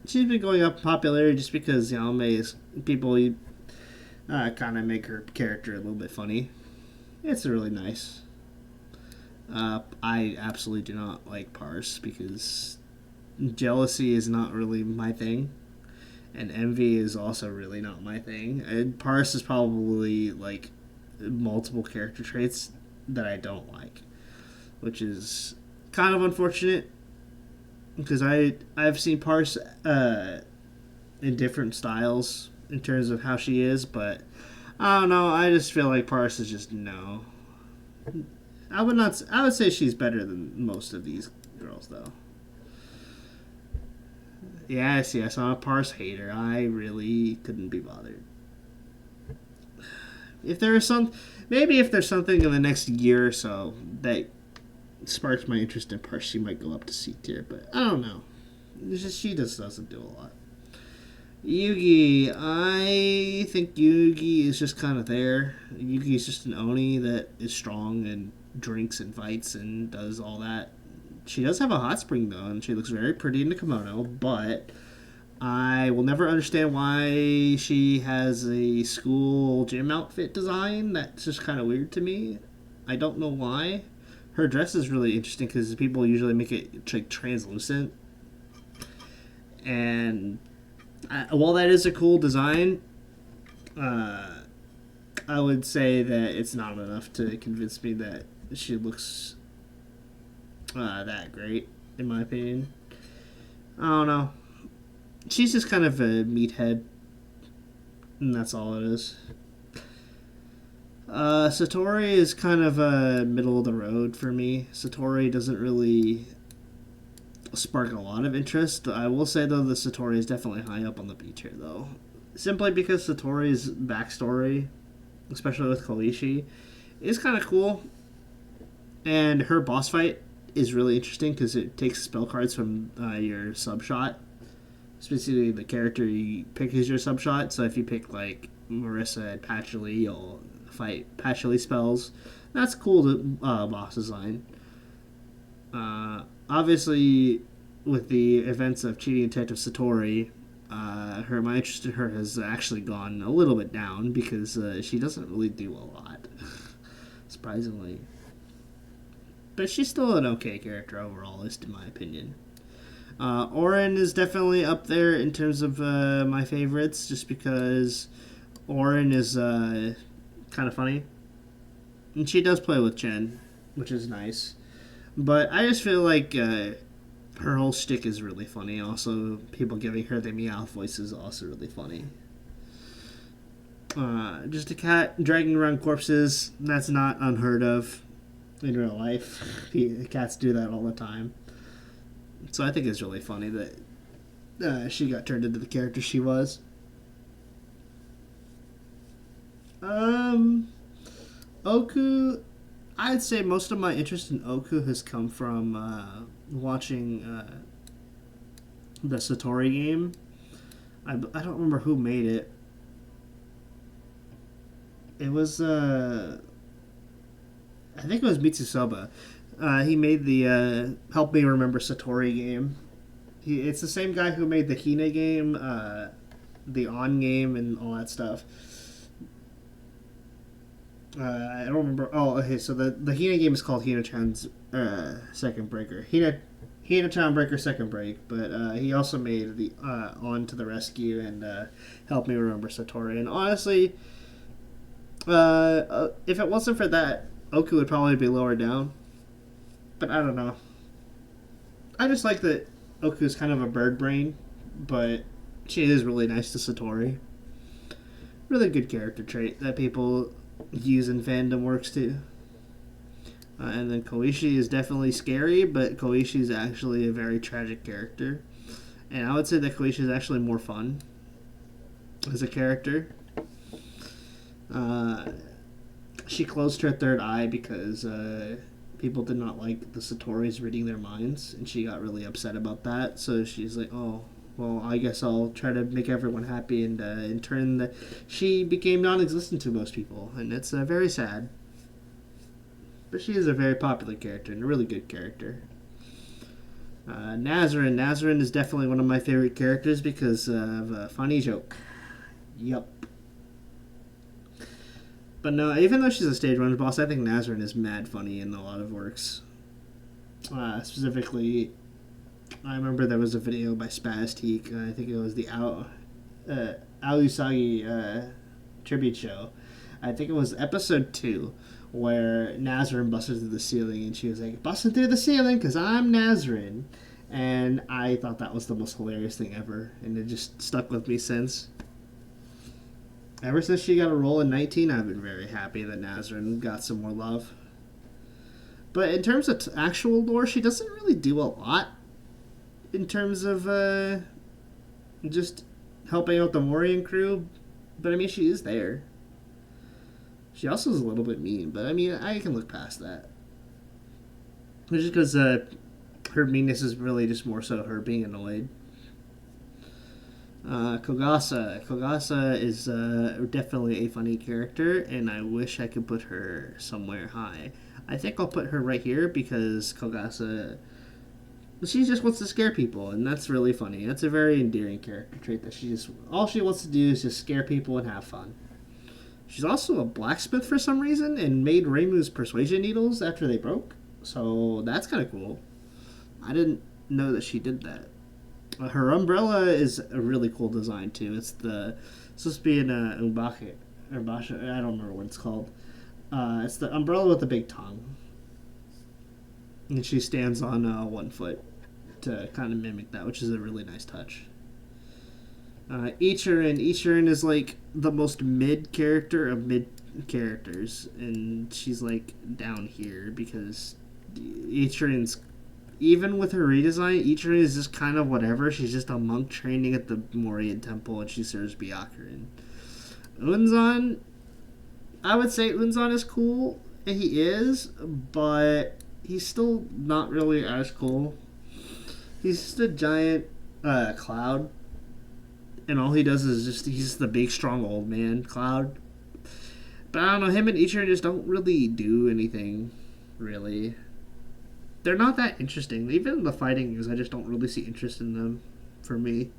she's been going up in popularity just because Yamame is people kind of make her character a little bit funny. It's really nice. I absolutely do not like Parse because jealousy is not really my thing, and envy is also really not my thing. And Parse is probably like multiple character traits that I don't like, which is kind of unfortunate because I've seen Parse in different styles in terms of how she is, but I don't know. I just feel like Parse is just no. I would say she's better than most of these girls, though. Yes, I'm a Parse hater. I really couldn't be bothered. If there's something in the next year or so that sparks my interest in Parse, she might go up to C tier. But I don't know. She just doesn't do a lot. Yugi, I think Yugi is just kind of there. Yugi is just an Oni that is strong and drinks and fights and does all that. She does have a hot spring though, and she looks very pretty in the kimono, but I will never understand why she has a school gym outfit design. That's just kind of weird to me. I don't know why. Her dress is really interesting because people usually make it like translucent. And while that is a cool design, I would say that it's not enough to convince me that she looks that great, in my opinion. I don't know. She's just kind of a meathead, and that's all it is. Satori is kind of middle of the road for me. Satori doesn't really spark a lot of interest. I will say, though, that Satori is definitely high up on the B tier, though. Simply because Satori's backstory, especially with Kalishi, is kind of cool. And her boss fight is really interesting because it takes spell cards from your sub shot. Specifically, the character you pick is your sub shot. So if you pick like Marissa and Patchouli, you'll fight Patchouli spells. That's cool to boss design. Obviously, with the events of Cheating Detective Satori, my interest in her has actually gone a little bit down because she doesn't really do a lot, surprisingly. But she's still an okay character overall, at least in my opinion. Orin is definitely up there in terms of my favorites, just because Orin is kind of funny. And she does play with Chen, which is nice. But I just feel like her whole shtick is really funny. Also, people giving her the Meowth voice is also really funny. Just a cat dragging around corpses, that's not unheard of in real life. Cats do that all the time. So I think it's really funny that she got turned into the character she was. Oku, I'd say most of my interest in Oku has come from watching the Satori game. I don't remember who made it. It was I think it was Mitsusoba. He made the Help Me Remember Satori game. It's the same guy who made the Hina game, the On game, and all that stuff. I don't remember. Oh, okay. So the Hina game is called Hina-chan's Second Breaker. Hina-chan Breaker Second Break. But he also made the On to the Rescue and Help Me Remember Satori. And honestly, if it wasn't for that, Oku would probably be lower down. But I don't know. I just like that Oku's kind of a bird brain, but she is really nice to Satori. Really good character trait that people use in fandom works too. And then Koishi is definitely scary, but Koishi is actually a very tragic character. And I would say that Koishi is actually more fun. as a character. Uh, she closed her third eye because people did not like the Satori's reading their minds, and she got really upset about that. So she's like, "Oh, well, I guess I'll try to make everyone happy." And in turn, she became non-existent to most people, and it's very sad. But she is a very popular character and a really good character. Nazarin. Nazarin is definitely one of my favorite characters because of a funny joke. Yup. But no, even though she's a stage one boss, I think Nazarin is mad funny in a lot of works. Specifically, I remember there was a video by Spazteak. I think it was the Aousagi tribute show. I think it was episode 2, where Nazarin busted through the ceiling, and she was like, "Busting through the ceiling because I'm Nazarin." And I thought that was the most hilarious thing ever, and it just stuck with me since. Ever since she got a role in 19, I've been very happy that Nazarin got some more love. But in terms of actual lore, she doesn't really do a lot in terms of just helping out the Morian crew. But I mean, she is there. She also is a little bit mean, but I mean, I can look past that. Just because her meanness is really just more so her being annoyed. Kogasa. Kogasa is definitely a funny character, and I wish I could put her somewhere high. I think I'll put her right here because Kogasa, she just wants to scare people, and that's really funny. That's a very endearing character trait that all she wants to do is just scare people and have fun. She's also a blacksmith for some reason and made Reimu's persuasion needles after they broke, so that's kind of cool. I didn't know that she did that. Her umbrella is a really cool design too. It's supposed to be an umbake, or basha, I don't remember what it's called. It's the umbrella with the big tongue, and she stands on one foot to kind of mimic that, which is a really nice touch. Ichirin is like the most mid character of mid characters, and she's like down here because Ichirin's, even with her redesign, Ichirin is just kind of whatever. She's just a monk training at the Morian Temple, and she serves Byakuren. Unzan, I would say Unzan is cool, and he is, but he's still not really as cool. He's just a giant cloud, and all he does is he's the big, strong old man cloud. But I don't know, him and Ichirin just don't really do anything, really. They're not that interesting. Even in the fighting news, I just don't really see interest in them, for me.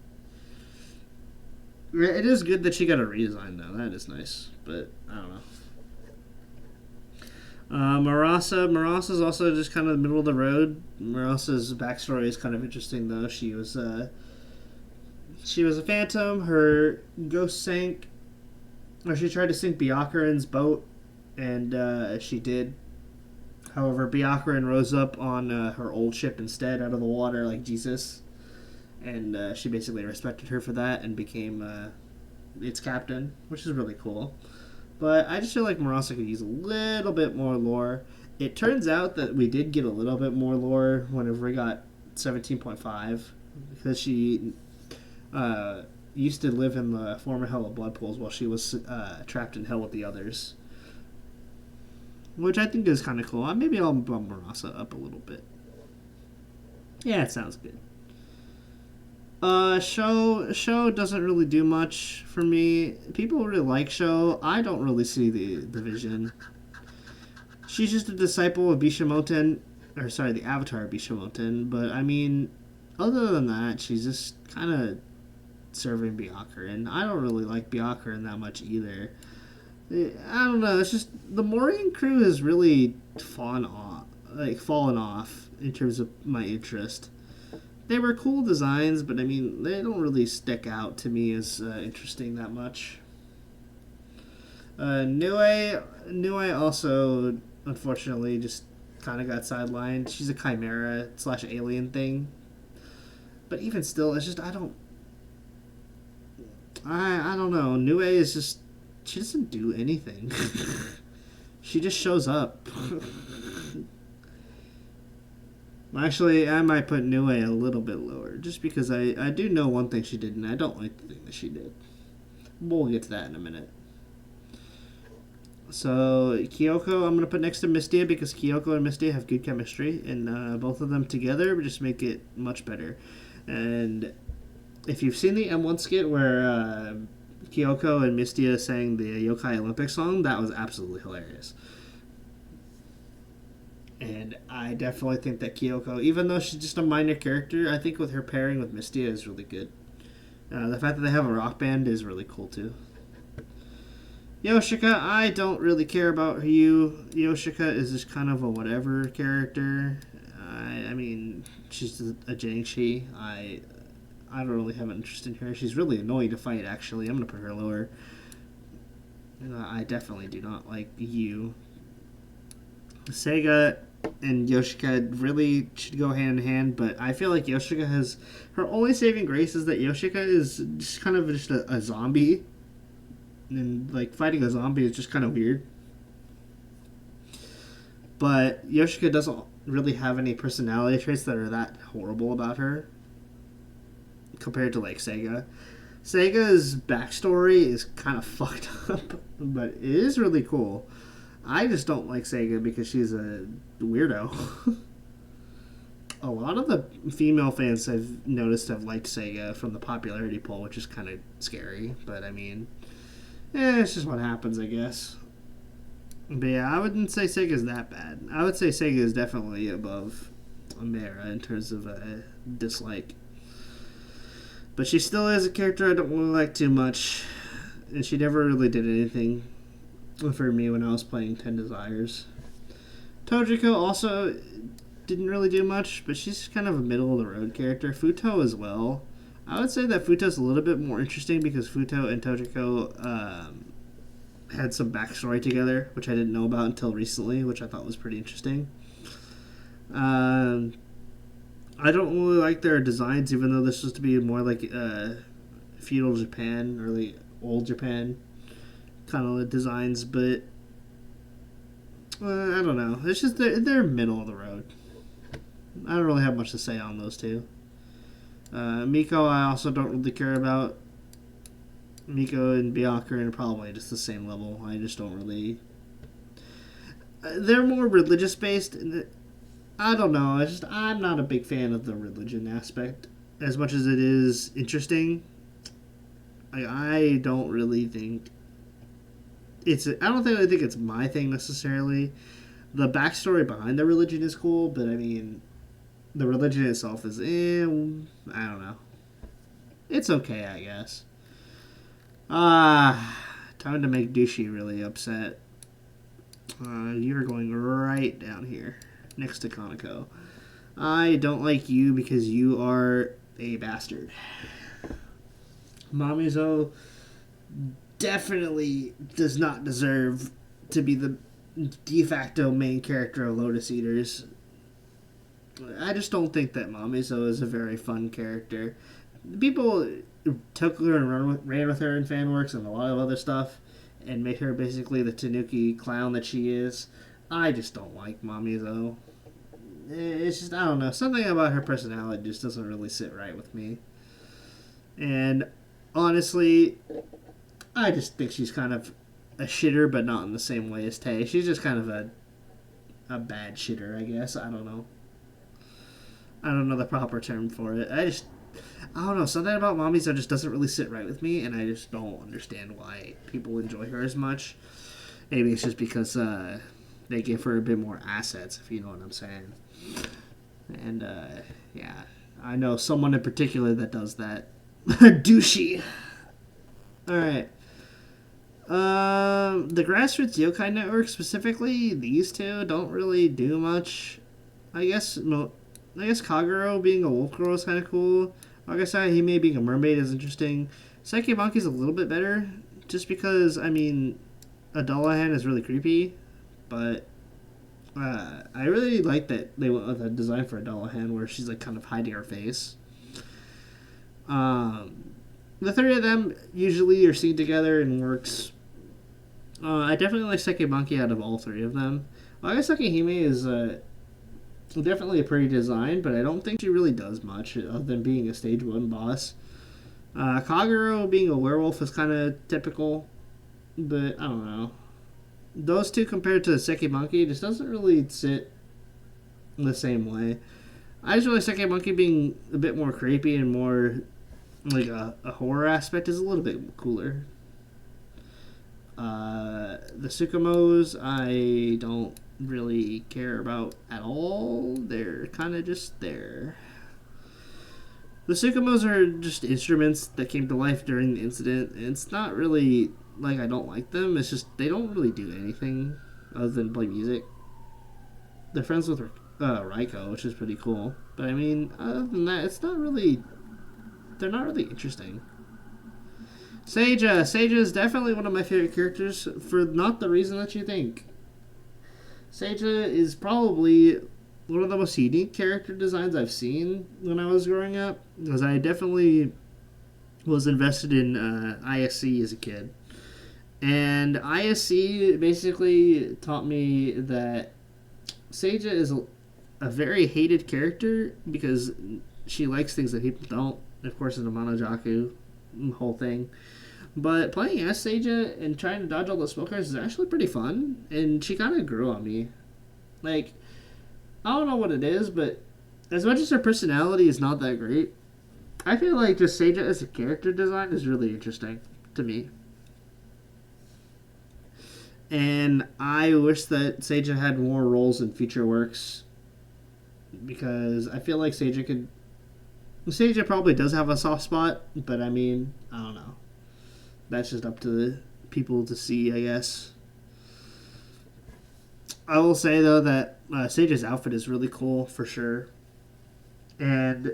It is good that she got a redesign, though. That is nice, but I don't know. Murasa's also just kind of the middle of the road. Murasa's backstory is kind of interesting, though. She was a phantom. Her ghost sank, or she tried to sink Byakuren's boat, and she did. However, Byakuren rose up on her old ship instead out of the water like Jesus, and she basically respected her for that and became its captain, which is really cool. But I just feel like Murasa could use a little bit more lore. It turns out that we did get a little bit more lore whenever we got 17.5, because she used to live in the former Hell of Blood Pools while she was trapped in Hell with the others. Which I think is kind of cool. Maybe I'll bump Murasa up a little bit. Yeah, it sounds good. Show doesn't really do much for me. People really like Show. I don't really see the vision. She's just a disciple of Bishamoten, or sorry, the avatar of Bishamoten. But I mean, other than that, she's just kind of serving Byakuren. I don't really like Byakuren that much either. I don't know. It's just the Morian crew has really fallen off in terms of my interest. They were cool designs, but I mean, they don't really stick out to me as interesting that much. Nue also, unfortunately, just kind of got sidelined. She's a chimera / alien thing, but even still, it's just I don't know. Nue is just, she doesn't do anything. She just shows up. Actually, I might put Nue a little bit lower, just because I do know one thing she did, and I don't like the thing that she did. we'll get to that in a minute. So Kyoko, I'm gonna put next to Mistia because Kyoko and Mistia have good chemistry, and both of them together would just make it much better. And if you've seen the M1 skit where Kyoko and Mistia sang the Yokai Olympic song, that was absolutely hilarious. And I definitely think that Kyoko, even though she's just a minor character, I think with her pairing with Mistia is really good. The fact that they have a rock band is really cool too. Yoshika, I don't really care about you. Yoshika is just kind of a whatever character. I mean, she's a Jangshi. I don't really have an interest in her. She's really annoying to fight, actually. I'm going to put her lower. I definitely do not like you. Sega and Yoshika really should go hand in hand, but I feel like Yoshika has... Her only saving grace is that Yoshika is just kind of just a zombie. And, like, fighting a zombie is just kind of weird. But Yoshika doesn't really have any personality traits that are that horrible about her. Compared to, like, Sega. Sega's backstory is kind of fucked up, but it is really cool. I just don't like Sega because she's a weirdo. A lot of the female fans I've noticed have liked Sega from the popularity poll, which is kind of scary. But, I mean, it's just what happens, I guess. But, yeah, I wouldn't say Sega's that bad. I would say Sega is definitely above Amera in terms of dislike. But she still is a character I don't really like too much. And she never really did anything for me when I was playing 10 Desires. Tojiko also didn't really do much, but she's kind of a middle-of-the-road character. Futo as well. I would say that Futo's a little bit more interesting because Futo and Tojiko had some backstory together, which I didn't know about until recently, which I thought was pretty interesting. I don't really like their designs, even though this was to be more like feudal Japan, or like old Japan kind of designs, but I don't know. It's just they're middle of the road. I don't really have much to say on those two. Miko, I also don't really care about. Miko and Bianca are probably just the same level. I just don't really... they're more religious based. I don't know. I'm not a big fan of the religion aspect as much as it is interesting. I don't really think I don't really think it's my thing necessarily. The backstory behind the religion is cool, but I mean, the religion itself is, I don't know. It's okay, I guess. Time to make Dushi really upset. You're going right down here, next to Kaneko. I don't like you because you are a bastard. Mamizo definitely does not deserve to be the de facto main character of Lotus Eaters. I just don't think that Mamizo is a very fun character. People took her and ran with her in fanworks and a lot of other stuff and made her basically the Tanuki clown that she is. I just don't like Mamizo. It's just, I don't know, something about her personality just doesn't really sit right with me. And honestly, I just think she's kind of a shitter, but not in the same way as Tay. She's just kind of a bad shitter, I guess. I don't know. I don't know the proper term for it. I don't know. Something about Mamizo just doesn't really sit right with me, and I just don't understand why people enjoy her as much. Maybe it's just because they give her a bit more assets, if you know what I'm saying. And, yeah. I know someone in particular that does that. Douchey. Alright. The Grassroots Yokai Network, specifically, these two don't really do much. I guess Kagero being a wolf girl is kind of cool. Like I said, Hime being a mermaid is interesting. Psyche Monkey's a little bit better, just because, I mean, Adolahan is really creepy, but I really like that they went with a design for Adolahan where she's like kind of hiding her face. The three of them usually are seen together and works. I definitely like Seki Monkey out of all three of them. Well, I guess Seki Hime is definitely a pretty design, but I don't think she really does much other than being a stage 1 boss. Kagero being a werewolf is kind of typical, but I don't know. Those two compared to the Seki Monkey just doesn't really sit in the same way. I just really Seki Monkey being a bit more creepy and more like a horror aspect is a little bit cooler. The Sukimos I don't really care about at all. They're kind of just there. The Sukimos are just instruments that came to life during the incident. And it's not really like I don't like them. It's just they don't really do anything other than play music. They're friends with Raiko, which is pretty cool. But I mean, other than that, it's not really. They're not really interesting. Seiya is definitely one of my favorite characters for not the reason that you think. Seiya is probably one of the most unique character designs I've seen when I was growing up, because I definitely was invested in ISC as a kid. And ISC basically taught me that Seiya is a very hated character because she likes things that people don't. Of course, in the Monojaku whole thing. But playing as Seiya and trying to dodge all the smokers is actually pretty fun, and she kind of grew on me. Like, I don't know what it is, but as much as her personality is not that great, I feel like just Seiya as a character design is really interesting to me. And I wish that Seiya had more roles in future works, because I feel like Seiya probably does have a soft spot, but I mean, I don't know. That's just up to the people to see, I guess. I will say, though, that Seiya's outfit is really cool, for sure. And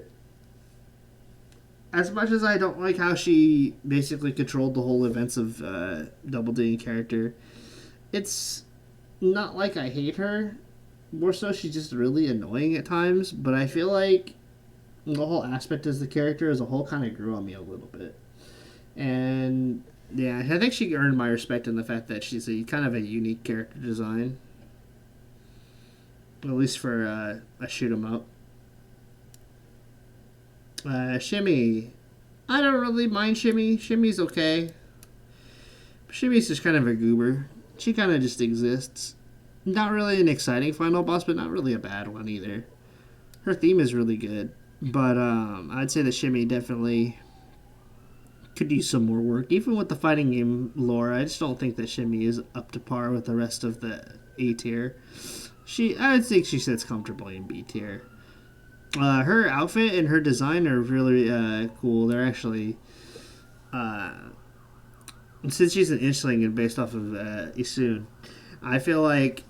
as much as I don't like how she basically controlled the whole events of Double D character, it's not like I hate her. More so, she's just really annoying at times, but I feel like the whole aspect as the character as a whole kind of grew on me a little bit. And yeah, I think she earned my respect in the fact that she's a kind of a unique character design, at least for a shoot 'em up. Shimmy, I don't really mind Shimmy. Shimmy's okay. Shimmy's just kind of a goober. She kind of just exists. Not really an exciting final boss, but not really a bad one either. Her theme is really good. But I'd say that Shimmy definitely could use some more work. Even with the fighting game lore, I just don't think that Shimmy is up to par with the rest of the A tier. I think she sits comfortably in B tier. Her outfit and her design are really cool. They're actually, since she's an inchling and based off of Isun, I feel like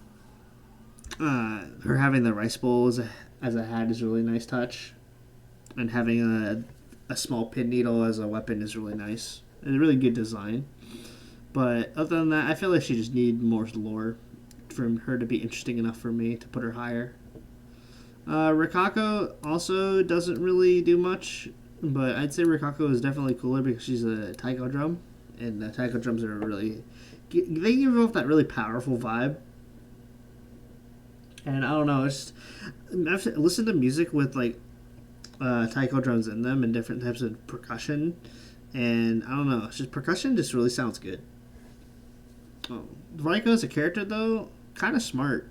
her having the rice bowl as a hat is a really nice touch. And having a small pin needle as a weapon is really nice. It's a really good design. But other than that, I feel like she just needs more lore for her to be interesting enough for me to put her higher. Rikako also doesn't really do much, but I'd say Rikako is definitely cooler because she's a taiko drum, and the taiko drums are really... They give off that really powerful vibe. And I don't know, I've listened to music with like taiko drums in them and different types of percussion, and I don't know, it's just percussion just really sounds good. Raiko as a character, though, kind of smart.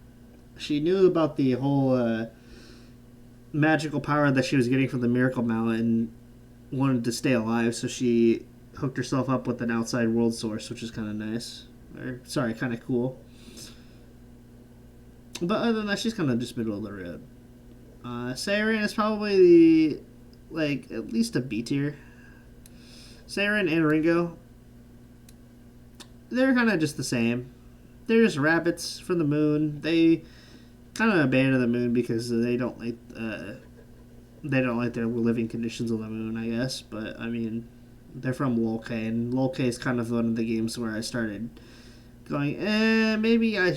She knew about the whole magical power that she was getting from the Miracle Mallet and wanted to stay alive, so she hooked herself up with an outside world source, which is kind of nice. Kind of cool. But other than that, she's kind of just middle of the road. Seiren is probably at least a B tier. Seiren and Ringo, they're kind of just the same. They're just rabbits from the moon. They kind of abandon the moon because they don't like their living conditions on the moon, I guess. But I mean, they're from Lolke, and Lolke is kind of one of the games where I started going, maybe I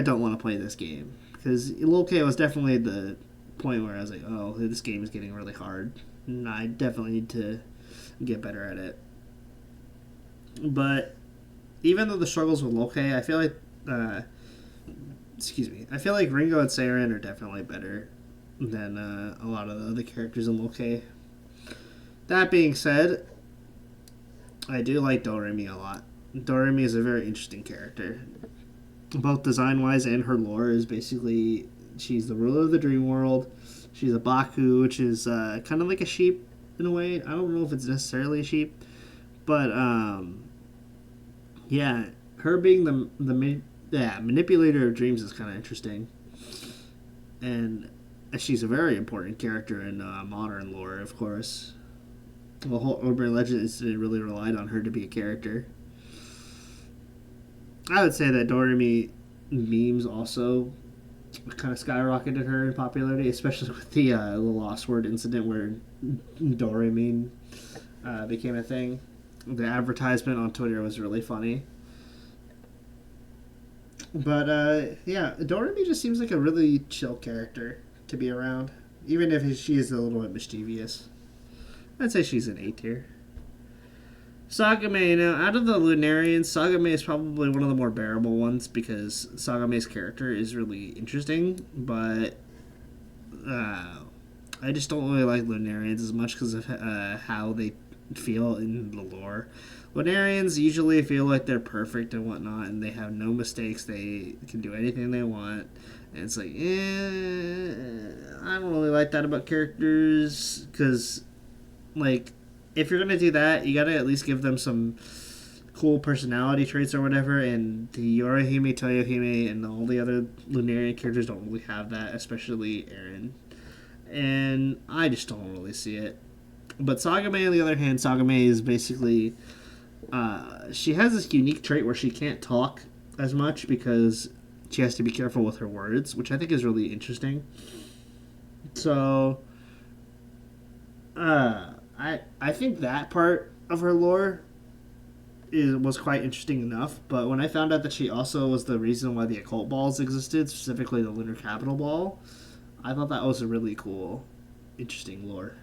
don't want to play this game. Because Lolke was definitely the point where I was like, oh, this game is getting really hard. And I definitely need to get better at it. But even though the struggles with Lolke, I feel like... I feel like Ringo and Seiren are definitely better than a lot of the other characters in Lolke. That being said, I do like Doremi a lot. Doremi is a very interesting character. Both design wise and her lore is basically she's the ruler of the dream world. She's a Baku, which is kind of like a sheep in a way. I don't know if it's necessarily a sheep, but yeah, her being the manipulator of dreams is kind of interesting, and she's a very important character in modern lore, of course. The whole urban legend incident really relied on her to be a character. I would say that Doremi memes also kind of skyrocketed her in popularity, especially with the Lost Word incident where Doremi became a thing. The advertisement on Twitter was really funny. But yeah, Doremi just seems like a really chill character to be around, even if she is a little bit mischievous. I'd say she's an A tier. Sagame, now out of the Lunarians, Sagame is probably one of the more bearable ones because Sagame's character is really interesting, but I just don't really like Lunarians as much because of how they feel in the lore. Lunarians usually feel like they're perfect and whatnot, and they have no mistakes. They can do anything they want. And it's like, I don't really like that about characters because, like, if you're gonna do that, you gotta at least give them some cool personality traits or whatever. And the Yorihime, Toyohime, and all the other Lunarian characters don't really have that, especially Eren. And I just don't really see it. But Sagame, on the other hand, Sagame is basically she has this unique trait where she can't talk as much because she has to be careful with her words, which I think is really interesting. So, I think that part of her lore was quite interesting enough. But when I found out that she also was the reason why the occult balls existed, specifically the Lunar Capital Ball, I thought that was a really cool, interesting lore.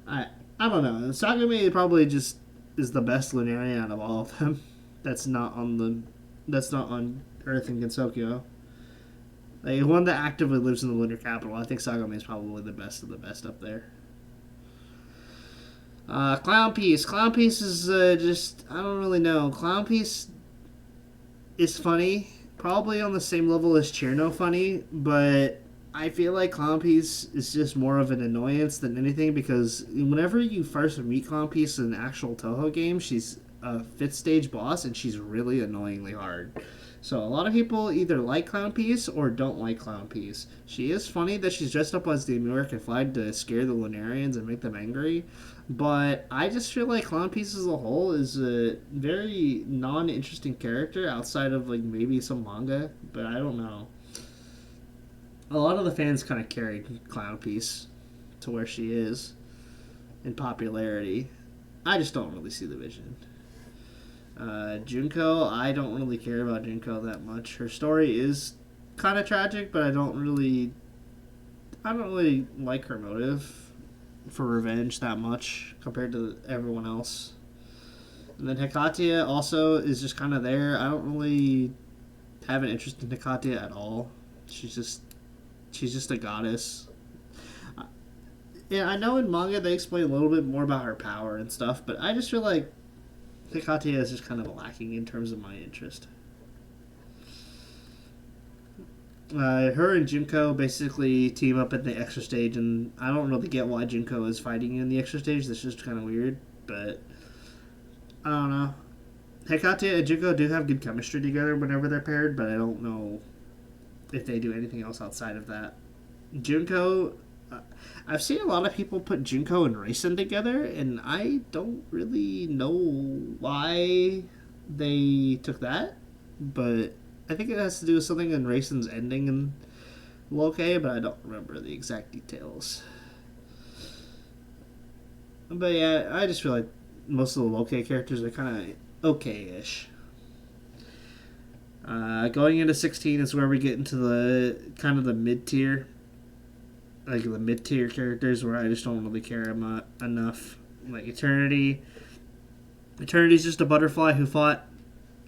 I don't know. Sagame probably just is the best Lunarian out of all of them. That's not on Earth and Gensokyo. Like one that actively lives in the Lunar Capital. I think Sagame is probably the best of the best up there. Clown Piece. Clown Piece is just I don't really know. Clown Piece is funny, probably on the same level as Cherno funny, but I feel like Clown Piece is just more of an annoyance than anything because whenever you first meet Clown Piece in an actual Touhou game, she's a 5th stage boss and she's really annoyingly hard. So a lot of people either like Clown Piece or don't like Clown Piece. She is funny that she's dressed up as the American flag to scare the Lunarians and make them angry, but I just feel like Clown Piece as a whole is a very non-interesting character outside of like maybe some manga, but I don't know. A lot of the fans kind of carried Clown Piece to where she is in popularity. I just don't really see the vision. Junko, I don't really care about Junko that much. Her story is kind of tragic, but I don't really like her motive for revenge that much compared to everyone else. And then Hekatia also is just kind of there. I don't really have an interest in Hekatia at all. She's just a goddess. Yeah, I know in manga they explain a little bit more about her power and stuff, but I just feel like Hekatia is just kind of lacking in terms of my interest. Her and Junko basically team up at the extra stage, and I don't really get why Junko is fighting in the extra stage. That's just kind of weird, but I don't know. Hekatia and Junko do have good chemistry together whenever they're paired, but I don't know if they do anything else outside of that. Junko, I've seen a lot of people put Junko and Raisin together, and I don't really know why they took that, but I think it has to do with something in Raisin's ending in Loke, but I don't remember the exact details. But yeah, I just feel like most of the Loke characters are kind of okay-ish. Going into 16 is where we get into the kind of the mid-tier. Like the mid-tier characters where I just don't really care enough. Like Eternity. Eternity's just a butterfly who fought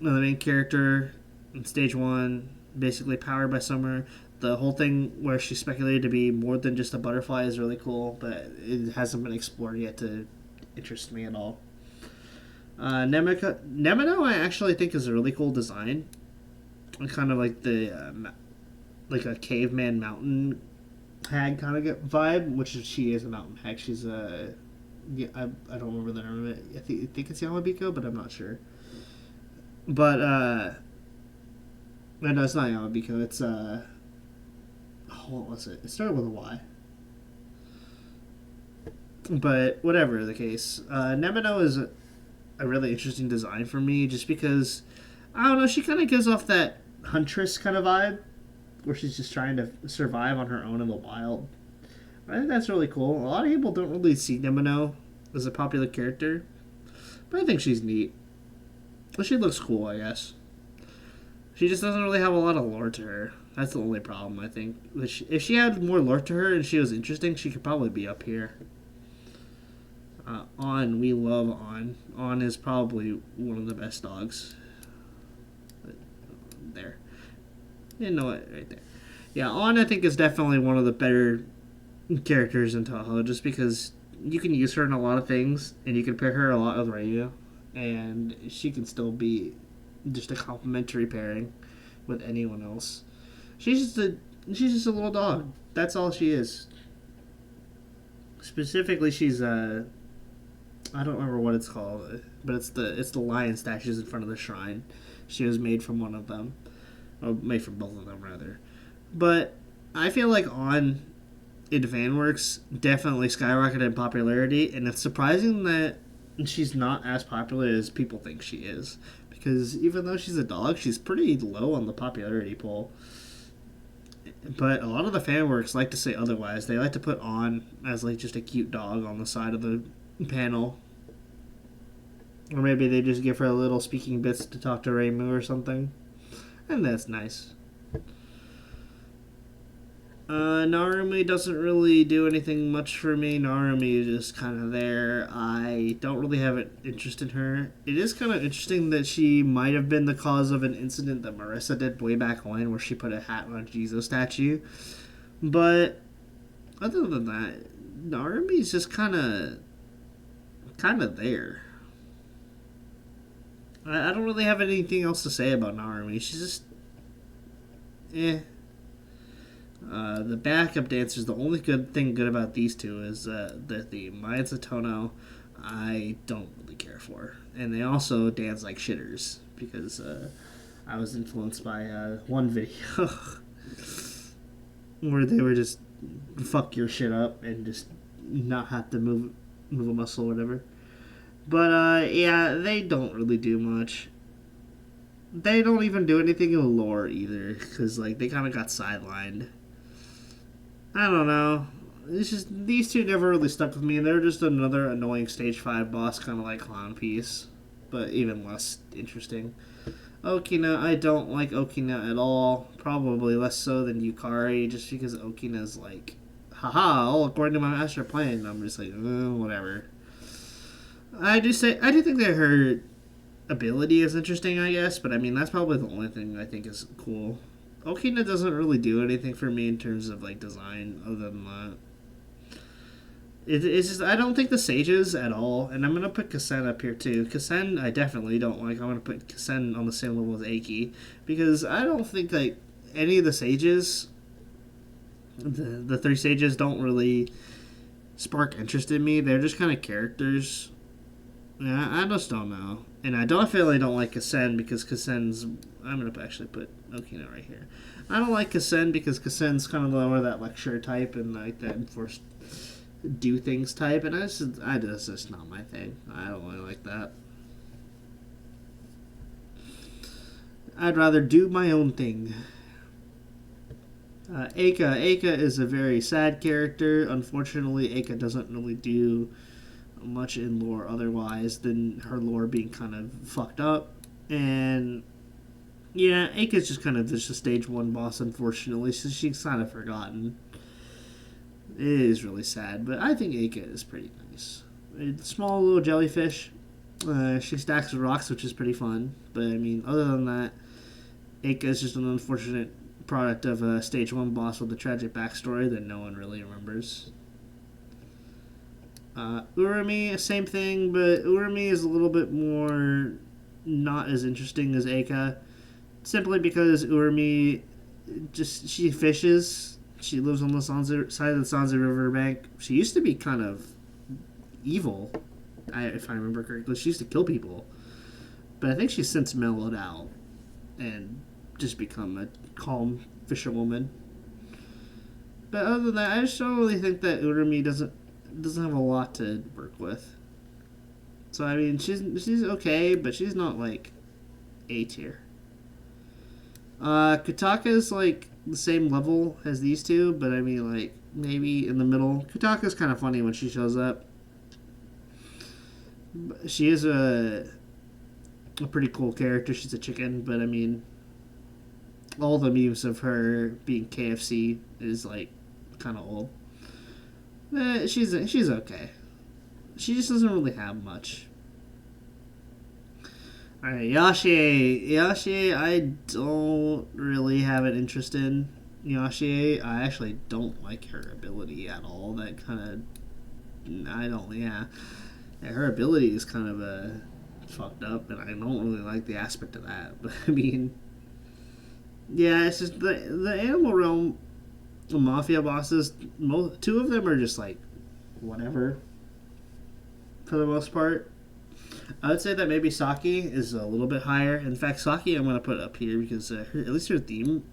the main character in stage 1, basically powered by Summer. The whole thing where she's speculated to be more than just a butterfly is really cool, but it hasn't been explored yet to interest me at all. Nemino, I actually think is a really cool design. Kind of like the like a caveman mountain hag kind of vibe, which she is a mountain hag. She's a I don't remember the name of it. I think it's Yamabiko, but I'm not sure. But no, it's not Yamabiko. It's what was it? It started with a Y. But whatever the case, Nemino is a really interesting design for me, just because I don't know. She kind of gives off that huntress kind of vibe, where she's just trying to survive on her own in the wild. I think that's really cool. A lot of people don't really see Nemino as a popular character, but I think she's neat. Well, she looks cool, I guess. She just doesn't really have a lot of lore to her. That's the only problem, I think. If she had more lore to her and she was interesting, she could probably be up here. We love On. On is probably one of the best dogs. There. You know it, right there. Yeah, On, I think, is definitely one of the better characters in Touhou, just because you can use her in a lot of things, and you can pair her a lot with Ryu, and she can still be just a complementary pairing with anyone else. She's just a little dog. That's all she is. Specifically, she's I don't remember what it's called, but it's the lion statues in front of the shrine. She was made from one of them, or made from both of them rather. But I feel like On in Fanworks definitely skyrocketed in popularity, and it's surprising that she's not as popular as people think she is. Because even though she's a dog, she's pretty low on the popularity poll. But a lot of the fan works like to say otherwise. They like to put On as like just a cute dog on the side of the panel. Or maybe they just give her little speaking bits to talk to Reimu or something. And that's nice. Narumi doesn't really do anything much for me. Narumi is just kind of there. I don't really have an interest in her. It is kind of interesting that she might have been the cause of an incident that Marissa did way back when, where she put a hat on a Jesus statue. But other than that, Narumi's just kind of there. I don't really have anything else to say about Narumi. She's just the backup dancers, the only good about these two is that the Maya Satono, I don't really care for. And they also dance like shitters, because I was influenced by one video where they were just fuck your shit up and just not have to move a muscle or whatever. But yeah, they don't really do much. They don't even do anything in lore either, because like they kind of got sidelined. I don't know. It's just these two never really stuck with me, and they're just another annoying stage 5 boss, kind of like Clown Piece, but even less interesting. Okina, I don't like Okina at all. Probably less so than Yukari, just because Okina's like, haha, all according to my master plan. I'm just like, whatever. I do think that her ability is interesting, I guess, but I mean that's probably the only thing I think is cool. Okina doesn't really do anything for me in terms of like design other than that. It's just I don't think the sages at all, and I'm gonna put Kasen up here too. Kasen I definitely don't like. I'm gonna put Kasen on the same level as Eiki, because I don't think like any of the sages, the 3 sages don't really spark interest in me. They're just kind of characters. Yeah, I just don't know. And I definitely don't like Kasen, because Kasen's... I'm going to actually put Okina right here. I don't like Kasen because Kasen's kind of more that lecture type and like that enforced do things type. And it's just not my thing. I don't really like that. I'd rather do my own thing. Eika is a very sad character. Unfortunately, Eika doesn't really do much in lore otherwise than her lore being kind of fucked up. And yeah, Eika's just kind of just a stage 1 boss, unfortunately, so she's kind of forgotten. It is really sad, but I think Eika is pretty nice. It's a small little jellyfish. She stacks rocks, which is pretty fun. But I mean, other than that, Eika is just an unfortunate product of a stage 1 boss with a tragic backstory that no one really remembers. Urumi, same thing, but Urumi is a little bit more not as interesting as Eika, simply because Urumi she fishes. She lives on the side of the Sanze River bank. She used to be kind of evil, if I remember correctly. She used to kill people, but I think she's since mellowed out and just become a calm fisherwoman. But other than that, I just don't really think that Urumi doesn't have a lot to work with. So I mean, she's okay, but she's not like A tier. Kutaka's like the same level as these two, but I mean like maybe in the middle. Kutaka's kind of funny when she shows up. She is a pretty cool character. She's a chicken, but I mean, all the memes of her being KFC is like kind of old. She's okay. She just doesn't really have much. Alright, Yashie. Yashie, I don't really have an interest in Yashie. I actually don't like her ability at all. That kind of... I don't... Yeah. Her ability is kind of fucked up, and I don't really like the aspect of that. But, I mean... Yeah, it's just... The Animal Realm Mafia bosses, two of them are just, like, whatever. For the most part. I would say that maybe Saki is a little bit higher. In fact, Saki I'm going to put up here because at least her theme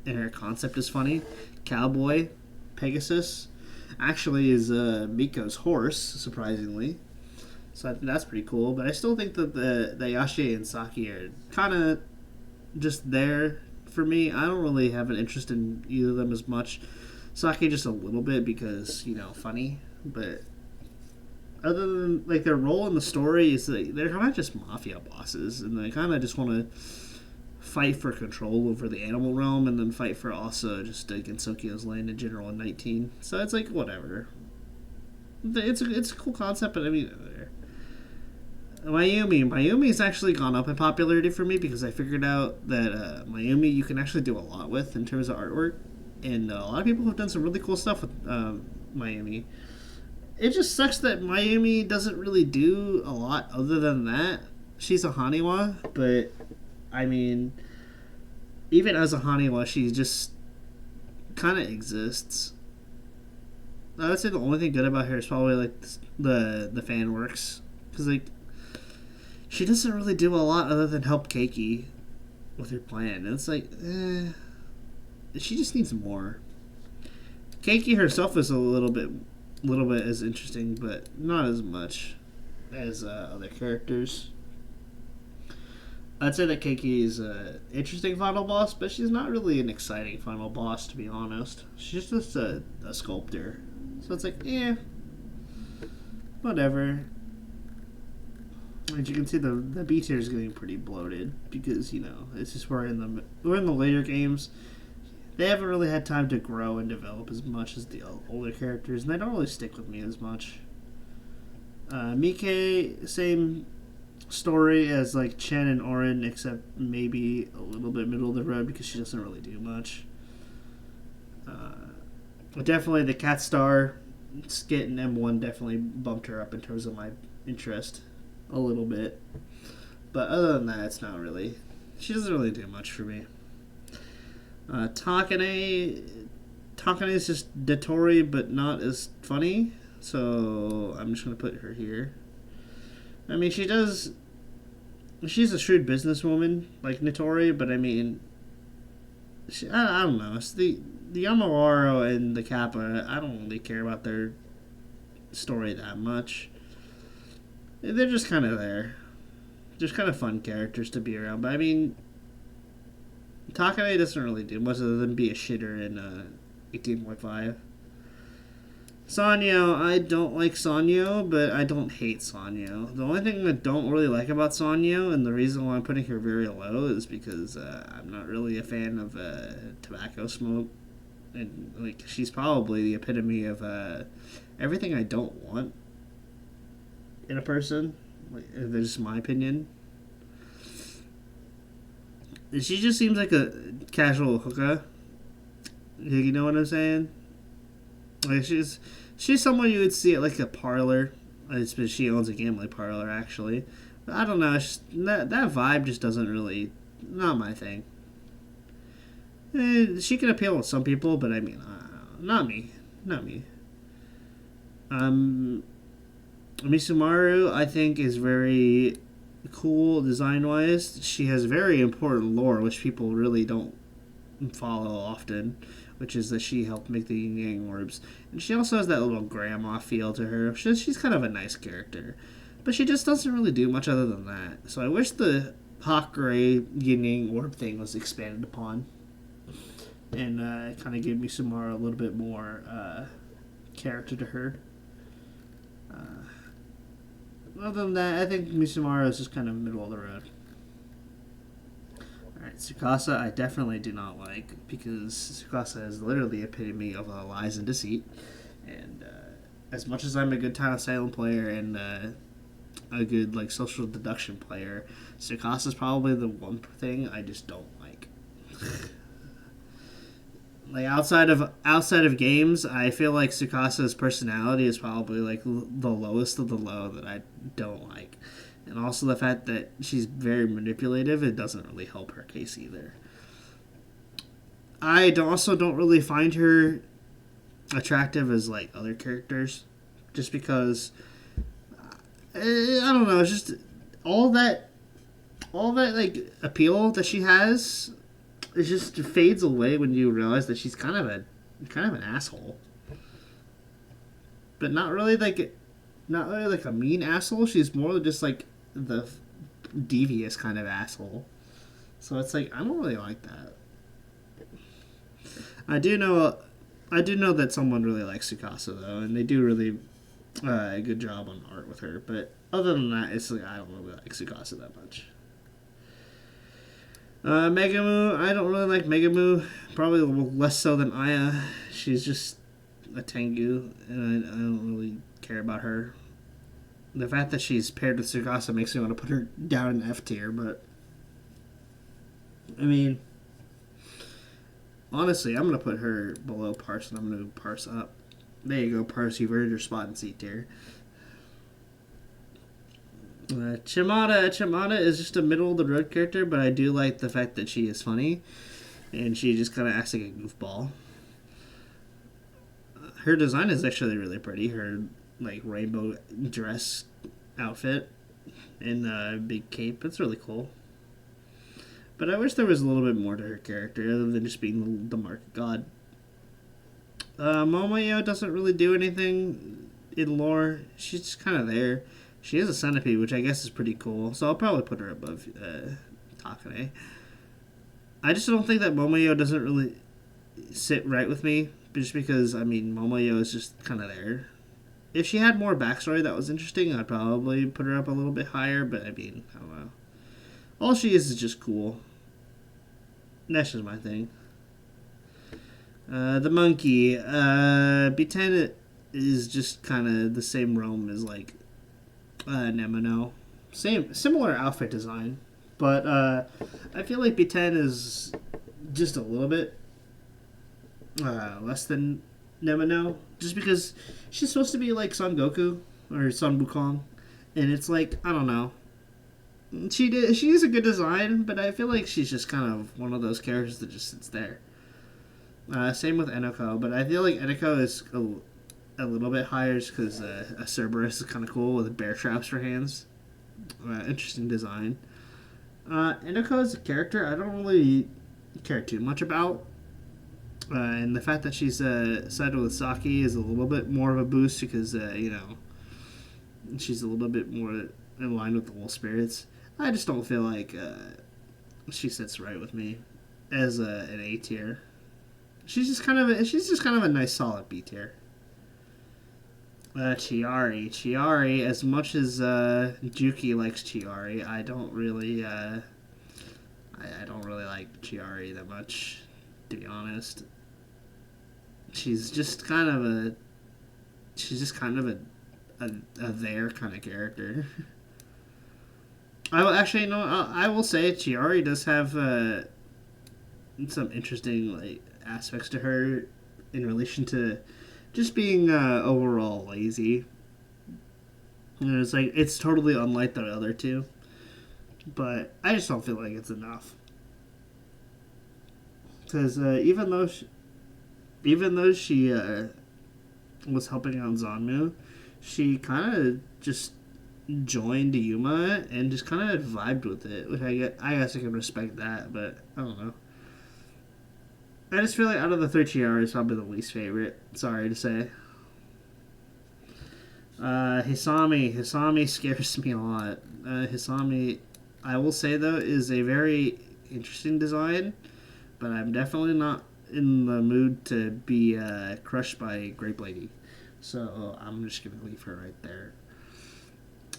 and her concept is funny. Cowboy, Pegasus, actually is Miko's horse, surprisingly. So I think that's pretty cool. But I still think that the Yashie and Saki are kind of just there for me. I don't really have an interest in either of them as much. Saki just a little bit because, funny. But... other than like their role in the story is that they're kind of just mafia bosses, and they kind of just want to fight for control over the animal realm, and then fight for also just Gensokyo's land in general in 19. So it's like whatever. It's a cool concept, but I mean, Mayumi's actually gone up in popularity for me because I figured out that Mayumi you can actually do a lot with in terms of artwork, and a lot of people have done some really cool stuff with Mayumi. It just sucks that Mayumi doesn't really do a lot other than that. She's a Haniwa, but I mean, even as a Haniwa, she just kind of exists. I would say the only thing good about her is probably like the fan works, because like she doesn't really do a lot other than help Keiki with her plan. And it's like, she just needs more. Keiki herself is a little bit as interesting, but not as much as other characters. I'd say that Keiki is an interesting final boss, but she's not really an exciting final boss, to be honest. She's just a sculptor. So it's like, whatever. As you can see, the B tier is getting pretty bloated because, it's just we're in the later games. They haven't really had time to grow and develop as much as the older characters, and they don't really stick with me as much. Mike, same story as like Chen and Orin, except maybe a little bit middle of the road because she doesn't really do much. But definitely the Cat Star skit in M1 definitely bumped her up in terms of my interest a little bit. But other than that, it's not really... She doesn't really do much for me. Takane is just Dotori, but not as funny. So I'm just going to put her here. I mean, she's a shrewd businesswoman like Notori, but I mean, I don't know. It's the Yamawaro and the Kappa, I don't really care about their story that much. They're just kind of there. Just kind of fun characters to be around. But I mean, Takane doesn't really do much other than be a shitter in 18.5. Sanyo, I don't like Sanyo, but I don't hate Sanyo. The only thing I don't really like about Sanyo, and the reason why I'm putting her very low, is because I'm not really a fan of tobacco smoke. And like, she's probably the epitome of everything I don't want in a person. Like, that's just my opinion. She just seems like a casual hooker. You know what I'm saying? Like she's someone you would see at like a parlor. She owns a gambling parlor actually. But I don't know. That vibe just doesn't really not my thing. She can appeal to some people, but I mean, not me. Not me. Um, Misumaru, I think, is very cool design wise. She has very important lore, which people really don't follow often, which is that she helped make the yin yang orbs. And she also has that little grandma feel to her. She's kind of a nice character. But she just doesn't really do much other than that. So I wish the hawk gray yin yang orb thing was expanded upon. And kind of gave Misumaru a little bit more character to her. Other than that, I think Misumaru is just kind of middle of the road. Alright, Tsukasa I definitely do not like, because Tsukasa is literally the epitome of lies and deceit. And as much as I'm a good Town of Salem player and a good like social deduction player, Tsukasa is probably the one thing I just don't like. Like outside of games, I feel like Tsukasa's personality is probably like the lowest of the low that I don't like, and also the fact that she's very manipulative. It doesn't really help her case either. Also don't really find her attractive as like other characters, just because I don't know. It's just all that like appeal that she has. It just fades away when you realize that she's kind of an asshole, but not really like a mean asshole. She's more just like the devious kind of asshole. So it's like I don't really like that. I do know that someone really likes Tsukasa though, and they do really a good job on art with her. But other than that, it's like I don't really like Tsukasa that much. Megumu, I don't really like Megumu. Probably less so than Aya. She's just a Tengu, and I don't really care about her. The fact that she's paired with Tsukasa makes me want to put her down in F tier, but I mean, honestly, I'm going to put her below Parse, and I'm going to Parse up. There you go, Parse. You've earned your spot in C tier. Chimada is just a middle of the road character, but I do like the fact that she is funny, and she just kind of acts like a goofball. Her design is actually really pretty. Her like rainbow dress outfit and big cape. It's really cool. But I wish there was a little bit more to her character other than just being the market god. Momoyo doesn't really do anything in lore. She's just kind of there. She is a centipede, which I guess is pretty cool. So I'll probably put her above Takane. I just don't think that Momoyo doesn't really sit right with me. Just because, I mean, Momoyo is just kind of there. If she had more backstory that was interesting, I'd probably put her up a little bit higher. But, I mean, I don't know. All she is just cool. That's just my thing. The monkey. B10 is just kind of the same realm as, like, Nemono. Similar outfit design, but I feel like B10 is just a little bit less than Nemono, just because she's supposed to be like Son Goku or Son Wukong, and it's like I don't know. She is a good design, but I feel like she's just kind of one of those characters that just sits there. Same with Enoko, but I feel like Enoko is a little bit higher just because a Cerberus is kind of cool with bear traps for hands. Interesting design. Enoko as a character, I don't really care too much about. And the fact that she's sided with Saki is a little bit more of a boost because, she's a little bit more in line with the Wolf Spirits. I just don't feel like she sits right with me as an A tier. She's just kind of a nice solid B tier. Chiari. As much as Juki likes Chiari, I don't really I don't really like Chiari that much, to be honest. She's just kind of a there kind of character. I will actually, I will say Chiari does have some interesting like aspects to her in relation to just being overall lazy. It's like it's totally unlike the other two, but I just don't feel like it's enough. Because even though she was helping out Zanmu, she kind of just joined Yuma and just kind of vibed with it, which I guess I can respect that, but I don't know. I just feel like out of the three Chiara, it's probably the least favorite. Sorry to say. Hisami scares me a lot. Hisami, I will say though, is a very interesting design, but I'm definitely not in the mood to be crushed by Grape Lady. So I'm just gonna leave her right there.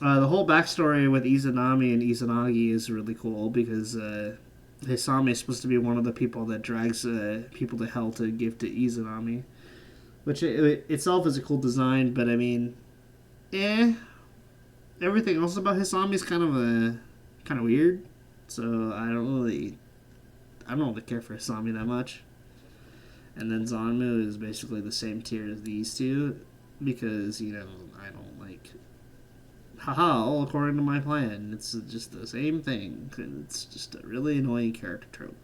The whole backstory with Izanami and Izanagi is really cool because Hisami is supposed to be one of the people that drags people to hell to give to Izanami, which itself is a cool design. But I mean, everything else about Hisami is kind of weird. So I don't really care for Hisami that much. And then Zanmu is basically the same tier as these two because I don't like. Haha, all according to my plan. It's just the same thing. It's just a really annoying character trope.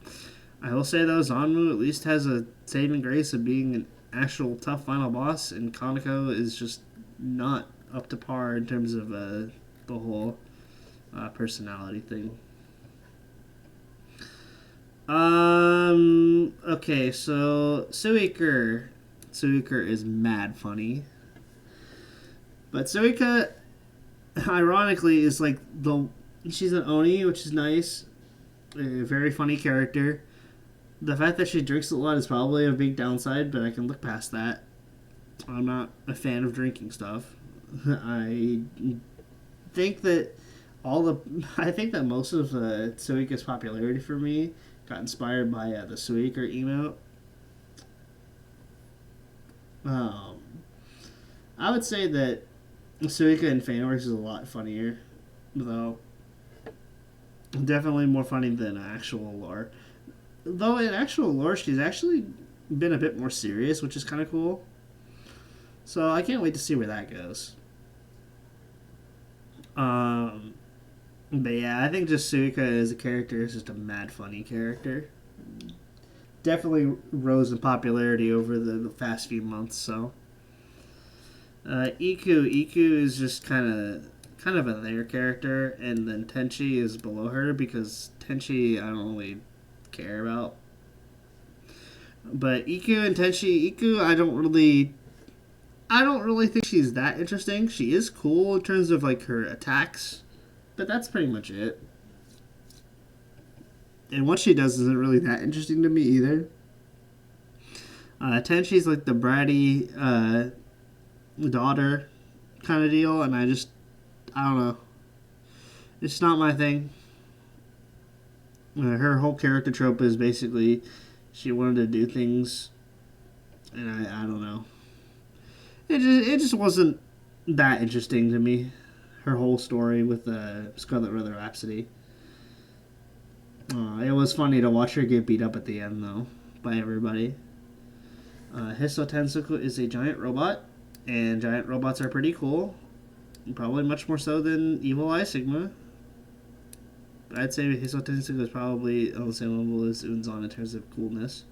I will say though, Zanmu at least has a saving grace of being an actual tough final boss, and Kaneko is just not up to par in terms of the whole personality thing. Okay, so Suiker is mad funny, but Suika, ironically, is like she's an Oni, which is nice, a very funny character. The fact that she drinks a lot is probably a big downside, but I can look past that. I'm not a fan of drinking stuff. I think that I think that most of Suika's popularity for me got inspired by the Suiker emote. I would say that Suika in Fanworks is a lot funnier, though. Definitely more funny than actual lore. Though in actual lore, she's actually been a bit more serious, which is kind of cool. So I can't wait to see where that goes. But yeah, I think just Suika as a character is just a mad funny character. Definitely rose in popularity over the past few months. So Iku is just kind of a there character, and then Tenchi is below her because Tenchi I don't really care about. But Iku I don't really think she's that interesting. She is cool in terms of like her attacks, but that's pretty much it. And what she does isn't really that interesting to me either. Tenchi's like the bratty daughter kind of deal, and I don't know. It's not my thing. Her whole character trope is basically she wanted to do things, and I don't know. It just wasn't that interesting to me. Her whole story with Scarlet River Rhapsody. It was funny to watch her get beat up at the end, though, by everybody. Hiso Tensoku is a giant robot, and giant robots are pretty cool. Probably much more so than Evil Eye Sigma. But I'd say Hiso Tensoku is probably on the same level as Unzon in terms of coolness.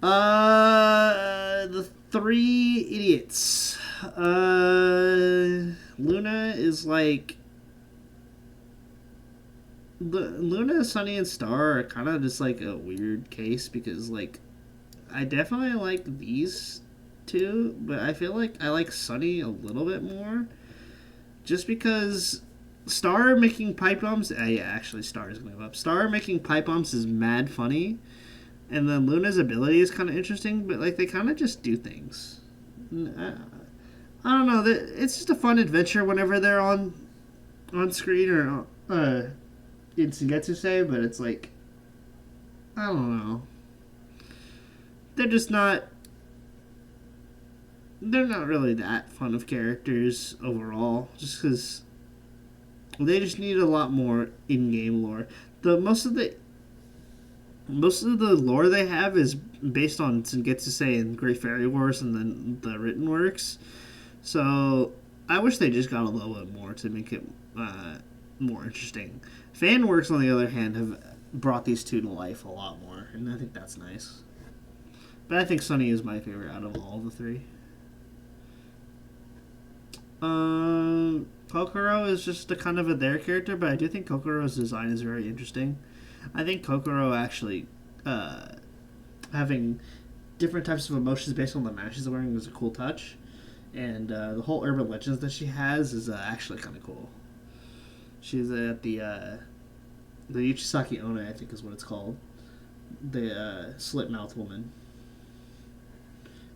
The three idiots. Luna is like. Luna, Sunny, and Star are kind of just like a weird case because, like, I definitely like these two, but I feel like I like Sunny a little bit more. Just because Star making pipe bombs. Yeah, actually, Star is going to go up. Star making pipe bombs is mad funny. And then Luna's ability is kind of interesting, but like they kind of just do things. I don't know. It's just a fun adventure whenever they're on screen or in Sangetsu, but it's like I don't know. They're just not. They're not really that fun of characters overall. Just because They just need a lot more in-game lore. The most of the lore they have is based on Sengetsu and Great Fairy Wars and then the written works. So I wish they just got a little bit more to make it more interesting. Fan works, on the other hand, have brought these two to life a lot more, and I think that's nice. But I think Sunny is my favorite out of all the three. Kokoro is just a kind of a there character, but I do think Kokoro's design is very interesting. I think Kokoro actually having different types of emotions based on the mask she's wearing is a cool touch. And the whole urban legends that she has is actually kind of cool. She's at the Uchisaki One, I think is what it's called. The slit mouth woman.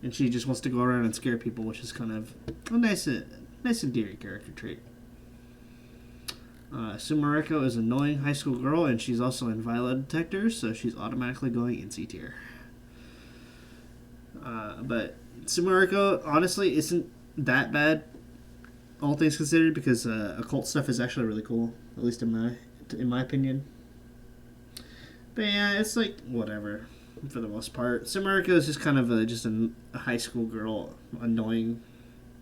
And she just wants to go around and scare people, which is kind of a nice endearing character trait. Sumareko is an annoying high school girl, and she's also in Violet Detectors, so she's automatically going in C tier. But Sumareko, honestly, isn't that bad, all things considered, because occult stuff is actually really cool, at least in my opinion. But yeah, it's like whatever for the most part. Sumareko is just kind of just a high school girl, annoying.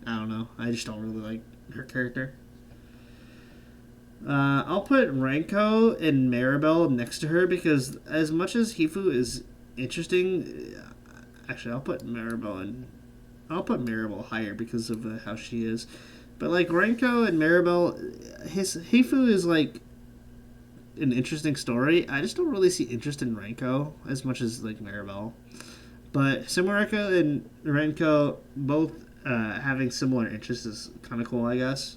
I don't know. I just don't really like her character. I'll put Ranko and Maribel next to her because as much as Hifu is interesting, actually I'll put Maribel higher because of how she is. But like Ranko and Maribel, Hifu is like an interesting story. I just don't really see interest in Ranko as much as like Maribel. But Sumareko and Ranko both having similar interests is kind of cool, I guess.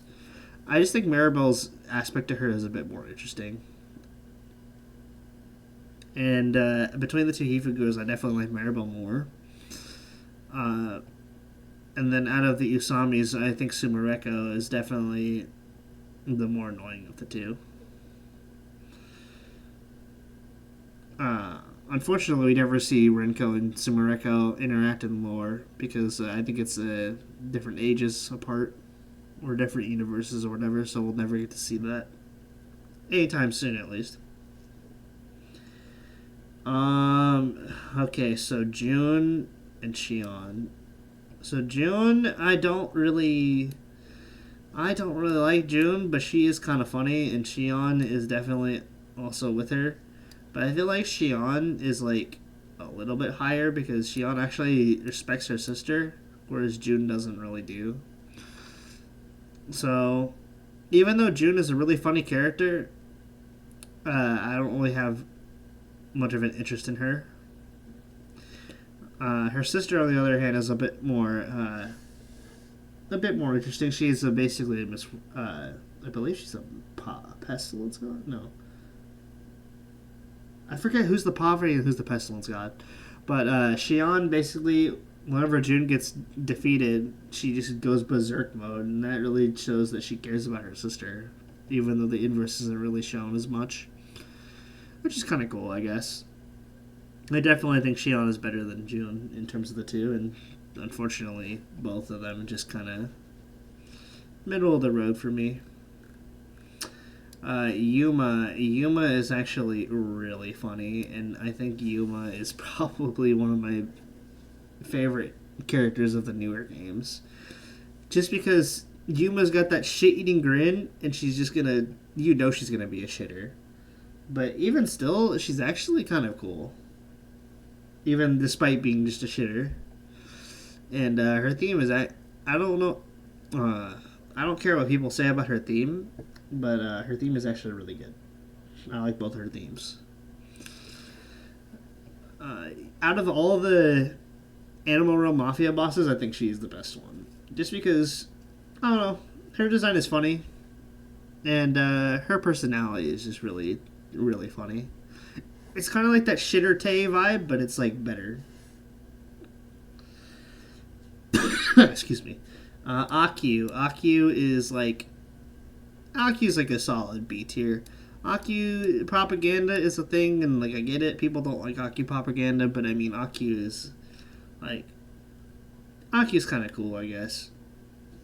I just think Maribel's aspect to her is a bit more interesting. And between the two Hifugos, I definitely like Maribel more. And then out of the Usamis, I think Sumareko is definitely the more annoying of the two. Unfortunately, we never see Renko and Sumareko interact in lore because I think it's different ages apart or different universes or whatever, so we'll never get to see that anytime soon, at least. Okay, so June and Shion. So June, I don't really like June, but she is kind of funny, and Shion is definitely also with her. But I feel like Shion is like a little bit higher because Shion actually respects her sister, whereas June doesn't really do. So, even though June is a really funny character, I don't really have much of an interest in her. Her sister, on the other hand, is a bit more interesting. She's basically I believe she's a pestilence god. No, I forget who's the poverty and who's the pestilence god. But Shion basically, whenever June gets defeated, she just goes berserk mode, and that really shows that she cares about her sister, even though the inverse isn't really shown as much, which is kind of cool, I guess. I definitely think Shion is better than June in terms of the two, and unfortunately, both of them just kind of middle of the road for me. Yuma is actually really funny, and I think Yuma is probably one of my favorite characters of the newer games. Just because Yuma's got that shit-eating grin, and she's just gonna, she's gonna be a shitter. But even still, she's actually kind of cool. Even despite being just a shitter. And her theme is, I don't know, I don't care what people say about her theme, but her theme is actually really good. I like both her themes. Out of all the Animal Realm Mafia bosses, I think she's the best one. Just because, I don't know, her design is funny, and her personality is just really, really funny. It's kind of like that Shitter Tay vibe, but it's like better. Excuse me. Akyu is like a solid B tier. Akyu propaganda is a thing, and like I get it. People don't like Akyu propaganda, but I mean Akyu's kind of cool, I guess.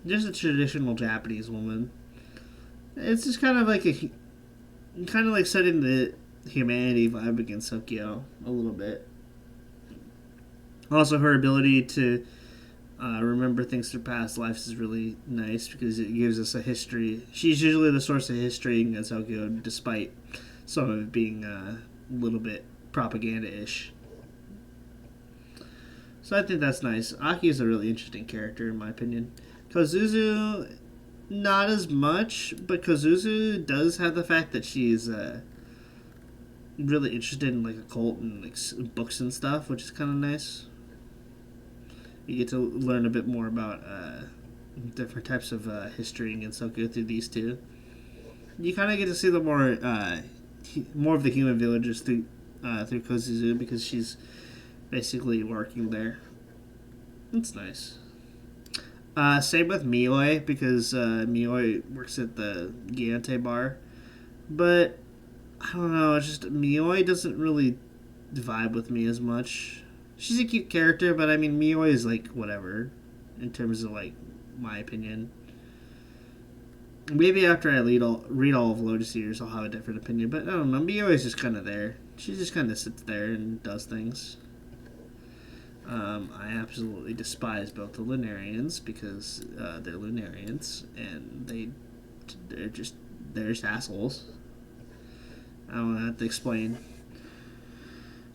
Just a traditional Japanese woman. It's just kind of like kind of like setting the humanity vibe against Tokyo a little bit. Also, her ability to remember things from past lives is really nice because it gives us a history. She's usually the source of history in Tokyo, despite some of it being a little bit propaganda-ish. So I think that's nice. Aki is a really interesting character, in my opinion. Kozuzu, not as much, but Kozuzu does have the fact that she's really interested in like occult and like books and stuff, which is kind of nice. You get to learn a bit more about different types of history in Gensokyo through these two. You kind of get to see the more of the human villagers through Kozuzu because she's basically working there. It's nice. Same with Mioi because Mioi works at the Giante bar, but I don't know. It's just Mioi doesn't really vibe with me as much. She's a cute character, but I mean Mioi is like whatever in terms of like my opinion. Maybe after I read all of Lotus Eaters, I'll have a different opinion. But I don't know. Mioi is just kind of there. She just kind of sits there and does things. I absolutely despise both the Lunarians because they're Lunarians and they're just assholes. I don't have to explain.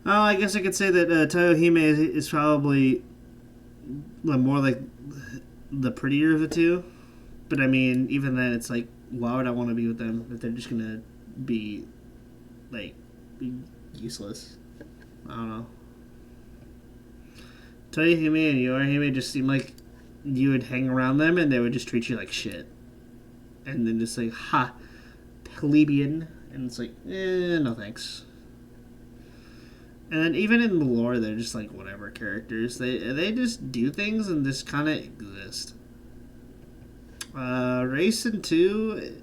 Oh, I guess I could say that Toyohime is probably more like the prettier of the two. But I mean, even then, it's like, why would I want to be with them if they're just gonna be like useless? I don't know. Toyohime and Yorihime just seem like you would hang around them and they would just treat you like shit. And then just like, ha, plebeian. And it's like, no thanks. And then even in the lore, they're just like whatever characters. They just do things and just kind of exist. Racing 2...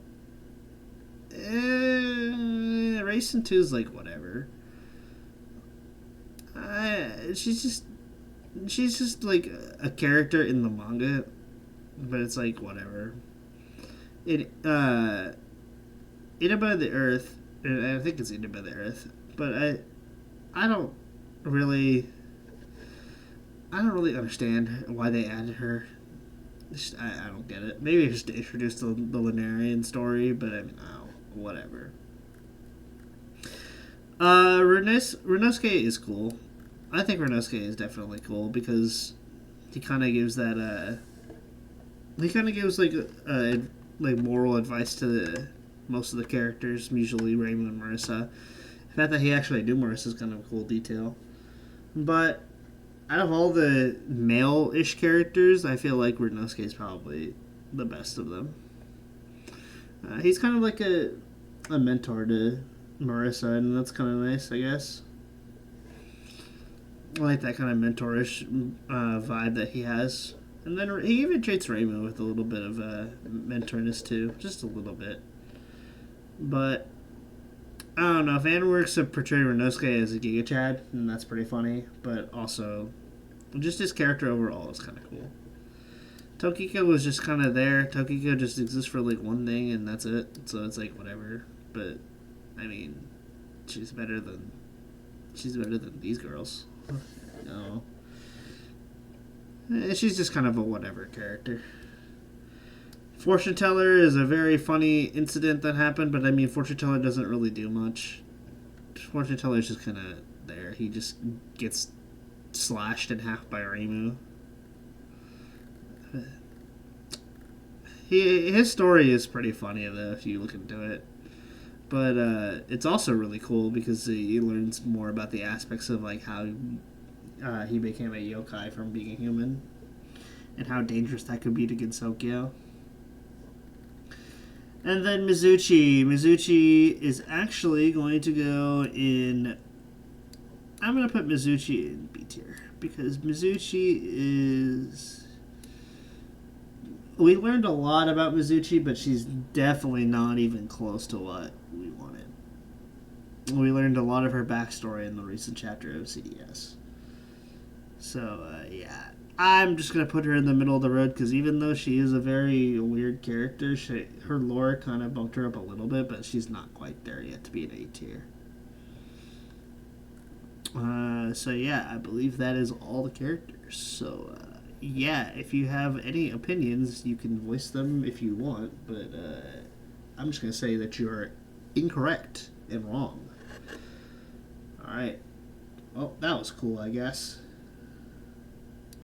Racing 2 is like whatever. She's just like a character in the manga, but it's like whatever. Inaba the Earth, I think it's Inaba the Earth, but I don't really understand why they added her. I don't get it. Maybe just to introduce the Lunarian story, but I mean, whatever. Renosuke is cool. I think Renosuke is definitely cool because he kind of gives that like moral advice to most of the characters, usually Raymond and Marissa. The fact that he actually knew Marissa is kind of a cool detail. But out of all the male-ish characters, I feel like Renosuke is probably the best of them. He's kind of like a mentor to Marissa, and that's kind of nice, I guess. I like that kind of mentorish vibe that he has. And then he even treats Raymond with a little bit of mentorness too, just a little bit. But I don't know, if Anworks have portrayed Renosuke as a Giga Chad, and that's pretty funny, but also just his character overall is kind of cool. Tokiko was just kind of there. Tokiko just exists for like one thing, and that's it. So it's like whatever. But I mean, she's better than these girls. No, she's just kind of a whatever character. Fortune Teller is a very funny incident that happened, but I mean, Fortune Teller doesn't really do much. Fortune Teller's just kind of there. He just gets slashed in half by Reimu. His story is pretty funny, though, if you look into it. But it's also really cool because he learns more about the aspects of like how he became a yokai from being a human and how dangerous that could be to Gensokyo. And then Mizuchi. Mizuchi is actually going to go in... I'm going to put Mizuchi in B tier because Mizuchi is... We learned a lot about Mizuchi, but she's definitely not even close to what we wanted. We learned a lot of her backstory in the recent chapter of CDS. So, yeah. I'm just gonna put her in the middle of the road because even though she is a very weird character, her lore kind of bumped her up a little bit, but she's not quite there yet to be an A tier. So yeah, I believe that is all the characters. So yeah, if you have any opinions, you can voice them if you want, but I'm just gonna say that you are incorrect and wrong. All right. Well, that was cool, I guess.